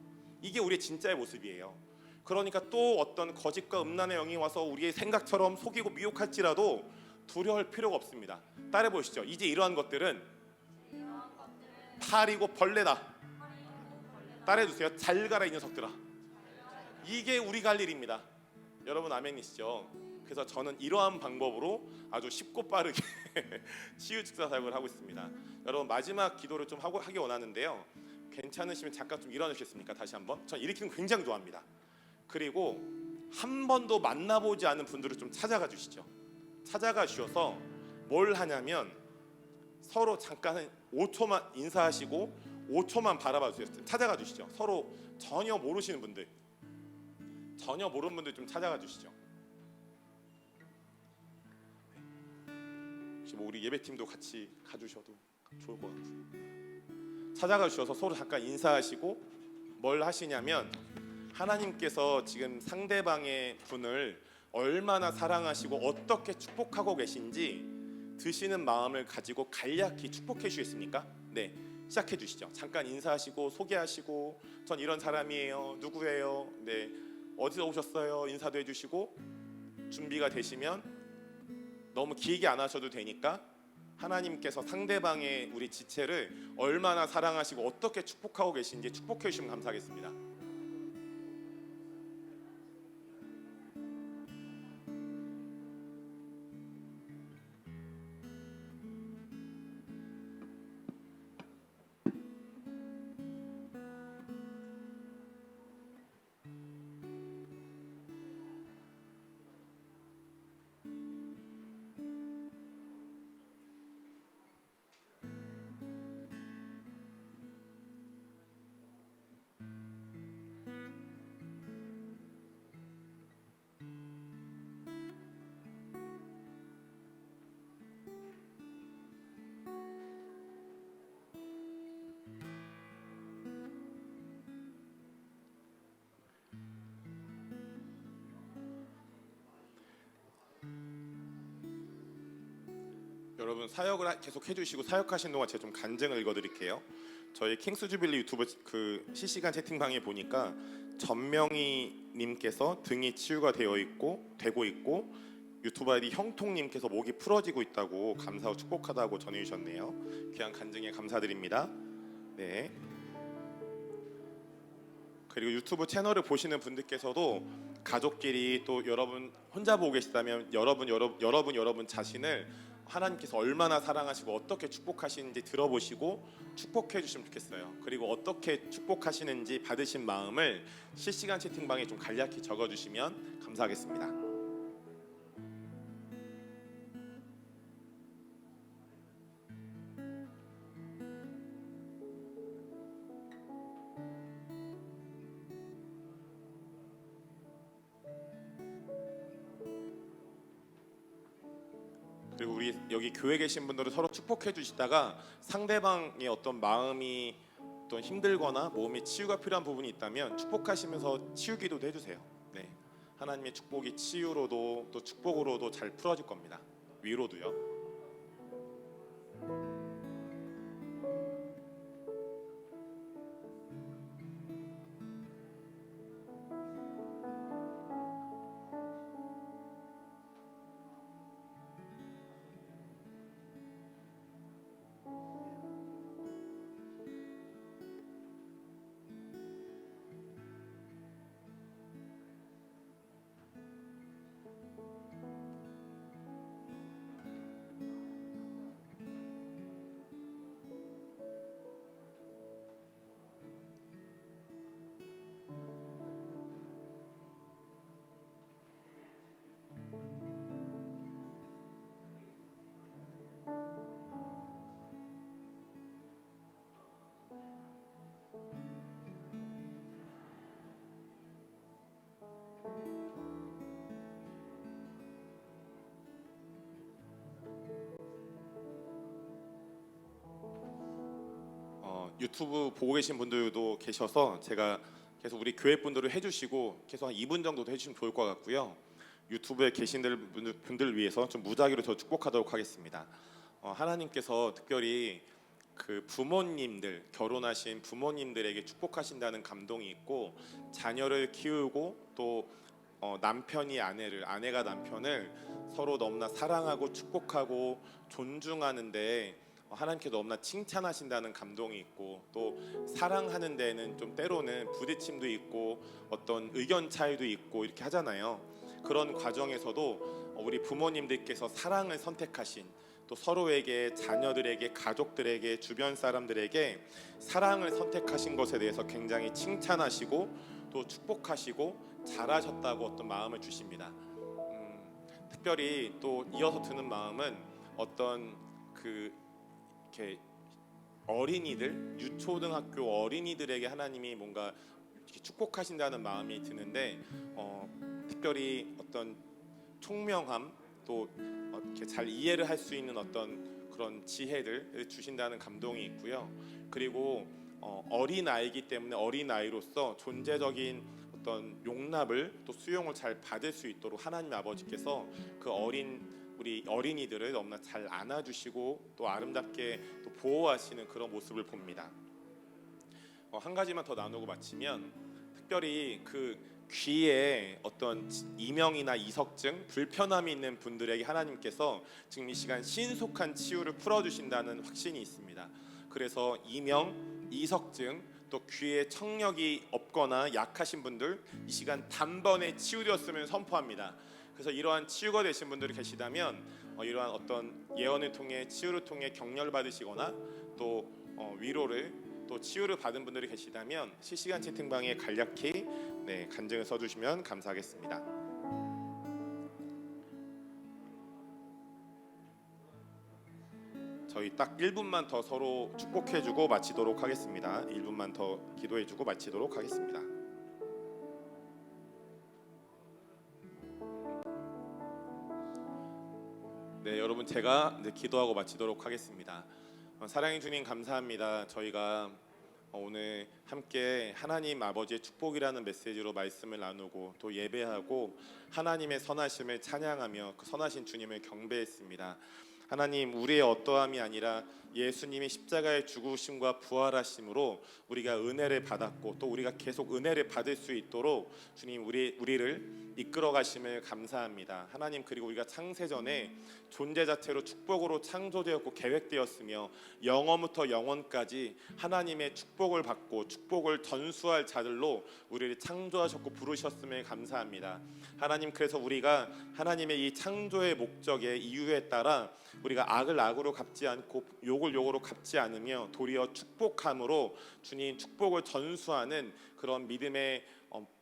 이게 우리의 진짜의 모습이에요. 그러니까 또 어떤 거짓과 음란의 영이 와서 우리의 생각처럼 속이고 미혹할지라도 두려울 필요가 없습니다. 따라 보시죠. 이제 이러한 것들은 파리고 벌레다. 따라해 주세요. 잘 가라 이 녀석들아. 이게 우리가 할 일입니다. 여러분 아멘이시죠? 그래서 저는 이러한 방법으로 아주 쉽고 빠르게 치유 축사 사역을 하고 있습니다. 여러분 마지막 기도를 좀 하기 원하는데요. 괜찮으시면 잠깐 좀 일어나시겠습니까? 다시 한번. 전 일으키는 거 굉장히 좋아합니다. 그리고 한 번도 만나보지 않은 분들을 좀 찾아가 주시죠. 찾아가 주셔서 뭘 하냐면 서로 잠깐 한 5초만 인사하시고 5초만 바라봐 주세요. 찾아가 주시죠. 서로 전혀 모르시는 분들, 전혀 모르는 분들 좀 찾아가 주시죠. 혹시 뭐 우리 예배팀도 같이 가주셔도 좋을 것 같아요. 찾아가 주셔서 서로 잠깐 인사하시고 뭘 하시냐면 하나님께서 지금 상대방의 분을 얼마나 사랑하시고 어떻게 축복하고 계신지 드시는 마음을 가지고 간략히 축복해 주시겠습니까? 네, 시작해 주시죠. 잠깐 인사하시고 소개하시고 전 이런 사람이에요. 누구예요? 네, 어디서 오셨어요? 인사도 해주시고 준비가 되시면 너무 길게 안 하셔도 되니까 하나님께서 상대방의 우리 지체를 얼마나 사랑하시고 어떻게 축복하고 계신지 축복해 주시면 감사하겠습니다. 여러분 사역을 계속 해주시고 사역하신 동안 제가 좀 간증을 읽어드릴게요. 저희 킹스 주빌리 유튜브 그 실시간 채팅방에 보니까 전명희님께서 등이 치유가 되고 있고 유튜브 아이디 형통님께서 목이 풀어지고 있다고 감사하고 축복하다고 전해주셨네요. 귀한 간증에 감사드립니다. 네. 그리고 유튜브 채널을 보시는 분들께서도 가족끼리 또 여러분 혼자 보고 계시다면 여러분 자신을 하나님께서 얼마나 사랑하시고 어떻게 축복하시는지 들어보시고 축복해 주시면 좋겠어요. 그리고 어떻게 축복하시는지 받으신 마음을 실시간 채팅방에 좀 간략히 적어주시면 감사하겠습니다. 그리고 우리 여기 교회 계신 분들은 서로 축복해 주시다가 상대방의 어떤 마음이 또 힘들거나 몸이 치유가 필요한 부분이 있다면 축복하시면서 치유 기도도 해주세요. 네, 하나님의 축복이 치유로도 또 축복으로도 잘 풀어질 겁니다. 위로도요. 유튜브 보고 계신 분들도 계셔서 제가 계속 우리 교회 분들을 해주시고 계속 한 2분 정도 해주시면 좋을 것 같고요. 유튜브에 계신 분들을 위해서 좀 무작위로 저 축복하도록 하겠습니다. 하나님께서 특별히 그 부모님들, 결혼하신 부모님들에게 축복하신다는 감동이 있고, 자녀를 키우고 또 남편이 아내를, 아내가 남편을 서로 너무나 사랑하고 축복하고 존중하는데 하나님께 너무나 칭찬하신다는 감동이 있고, 또 사랑하는 데는 좀 때로는 부딪힘도 있고 어떤 의견 차이도 있고 이렇게 하잖아요. 그런 과정에서도 우리 부모님들께서 사랑을 선택하신, 또 서로에게, 자녀들에게, 가족들에게, 주변 사람들에게 사랑을 선택하신 것에 대해서 굉장히 칭찬하시고 또 축복하시고 잘하셨다고 어떤 마음을 주십니다. 특별히 또 이어서 드는 마음은 어떤 그 이렇게 어린이들, 유초등학교 어린이들에게 하나님이 뭔가 이렇게 축복하신다는 마음이 드는데, 특별히 어떤 총명함, 또 이렇게 잘 이해를 할 수 있는 어떤 그런 지혜를 주신다는 감동이 있고요. 그리고 어린 아이기 때문에 어린 아이로서 존재적인 어떤 용납을 또 수용을 잘 받을 수 있도록 하나님 아버지께서 그 우리 어린이들을 너무나 잘 안아주시고 또 아름답게 또 보호하시는 그런 모습을 봅니다. 한 가지만 더 나누고 마치면, 특별히 그 귀에 어떤 이명이나 이석증, 불편함이 있는 분들에게 하나님께서 지금 이 시간 신속한 치유를 풀어주신다는 확신이 있습니다. 그래서 이명, 이석증, 또 귀에 청력이 없거나 약하신 분들 이 시간 단번에 치유되었으면 선포합니다. 그래서 이러한 치유가 되신 분들이 계시다면 이러한 어떤 예언을 통해 치유를 통해 격려를 받으시거나 또 위로를 또 치유를 받은 분들이 계시다면 실시간 채팅방에 간략히 간증을 써주시면 감사하겠습니다. 저희 딱 1분만 더 서로 축복해주고 마치도록 하겠습니다. 1분만 더 기도해주고 마치도록 하겠습니다. 네, 여러분, 제가 이제 기도하고 마치도록 하겠습니다. 사랑의 주님, 감사합니다. 저희가 오늘 함께 하나님 아버지의 축복이라는 메시지로 말씀을 나누고 또 예배하고 하나님의 선하심을 찬양하며 그 선하신 주님을 경배했습니다. 하나님, 우리의 어떠함이 아니라 예수님이 십자가의 죽으심과 부활하심으로 우리가 은혜를 받았고 또 우리가 계속 은혜를 받을 수 있도록 주님 우리를 이끌어 가심을 감사합니다. 하나님, 그리고 우리가 창세전에 존재 자체로 축복으로 창조되었고 계획되었으며 영원부터 영원까지 하나님의 축복을 받고 축복을 전수할 자들로 우리를 창조하셨고 부르셨음을 감사합니다. 하나님, 그래서 우리가 하나님의 이 창조의 목적의 이유에 따라 우리가 악을 악으로 갚지 않고 욕을 욕으로 갚지 않으며 도리어 축복함으로 주님 축복을 전수하는 그런 믿음의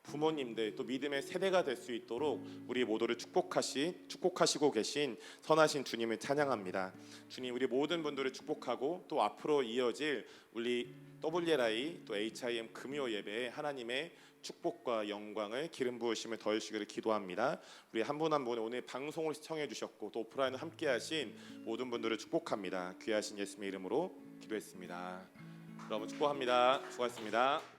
부모님들, 또 믿음의 세대가 될 수 있도록 우리 모두를 축복하시고 계신 선하신 주님을 찬양합니다. 주님, 우리 모든 분들을 축복하고 또 앞으로 이어질 우리 WLI 또 HIM 금요 예배에 하나님의 축복과 영광을 기름 부으심을 더해주시기를 기도합니다. 우리 한 분 한 분 오늘 방송을 시청해 주셨고 또 오프라인을 함께하신 모든 분들을 축복합니다. 귀하신 예수님의 이름으로 기도했습니다. 여러분 축복합니다. 수고하셨습니다.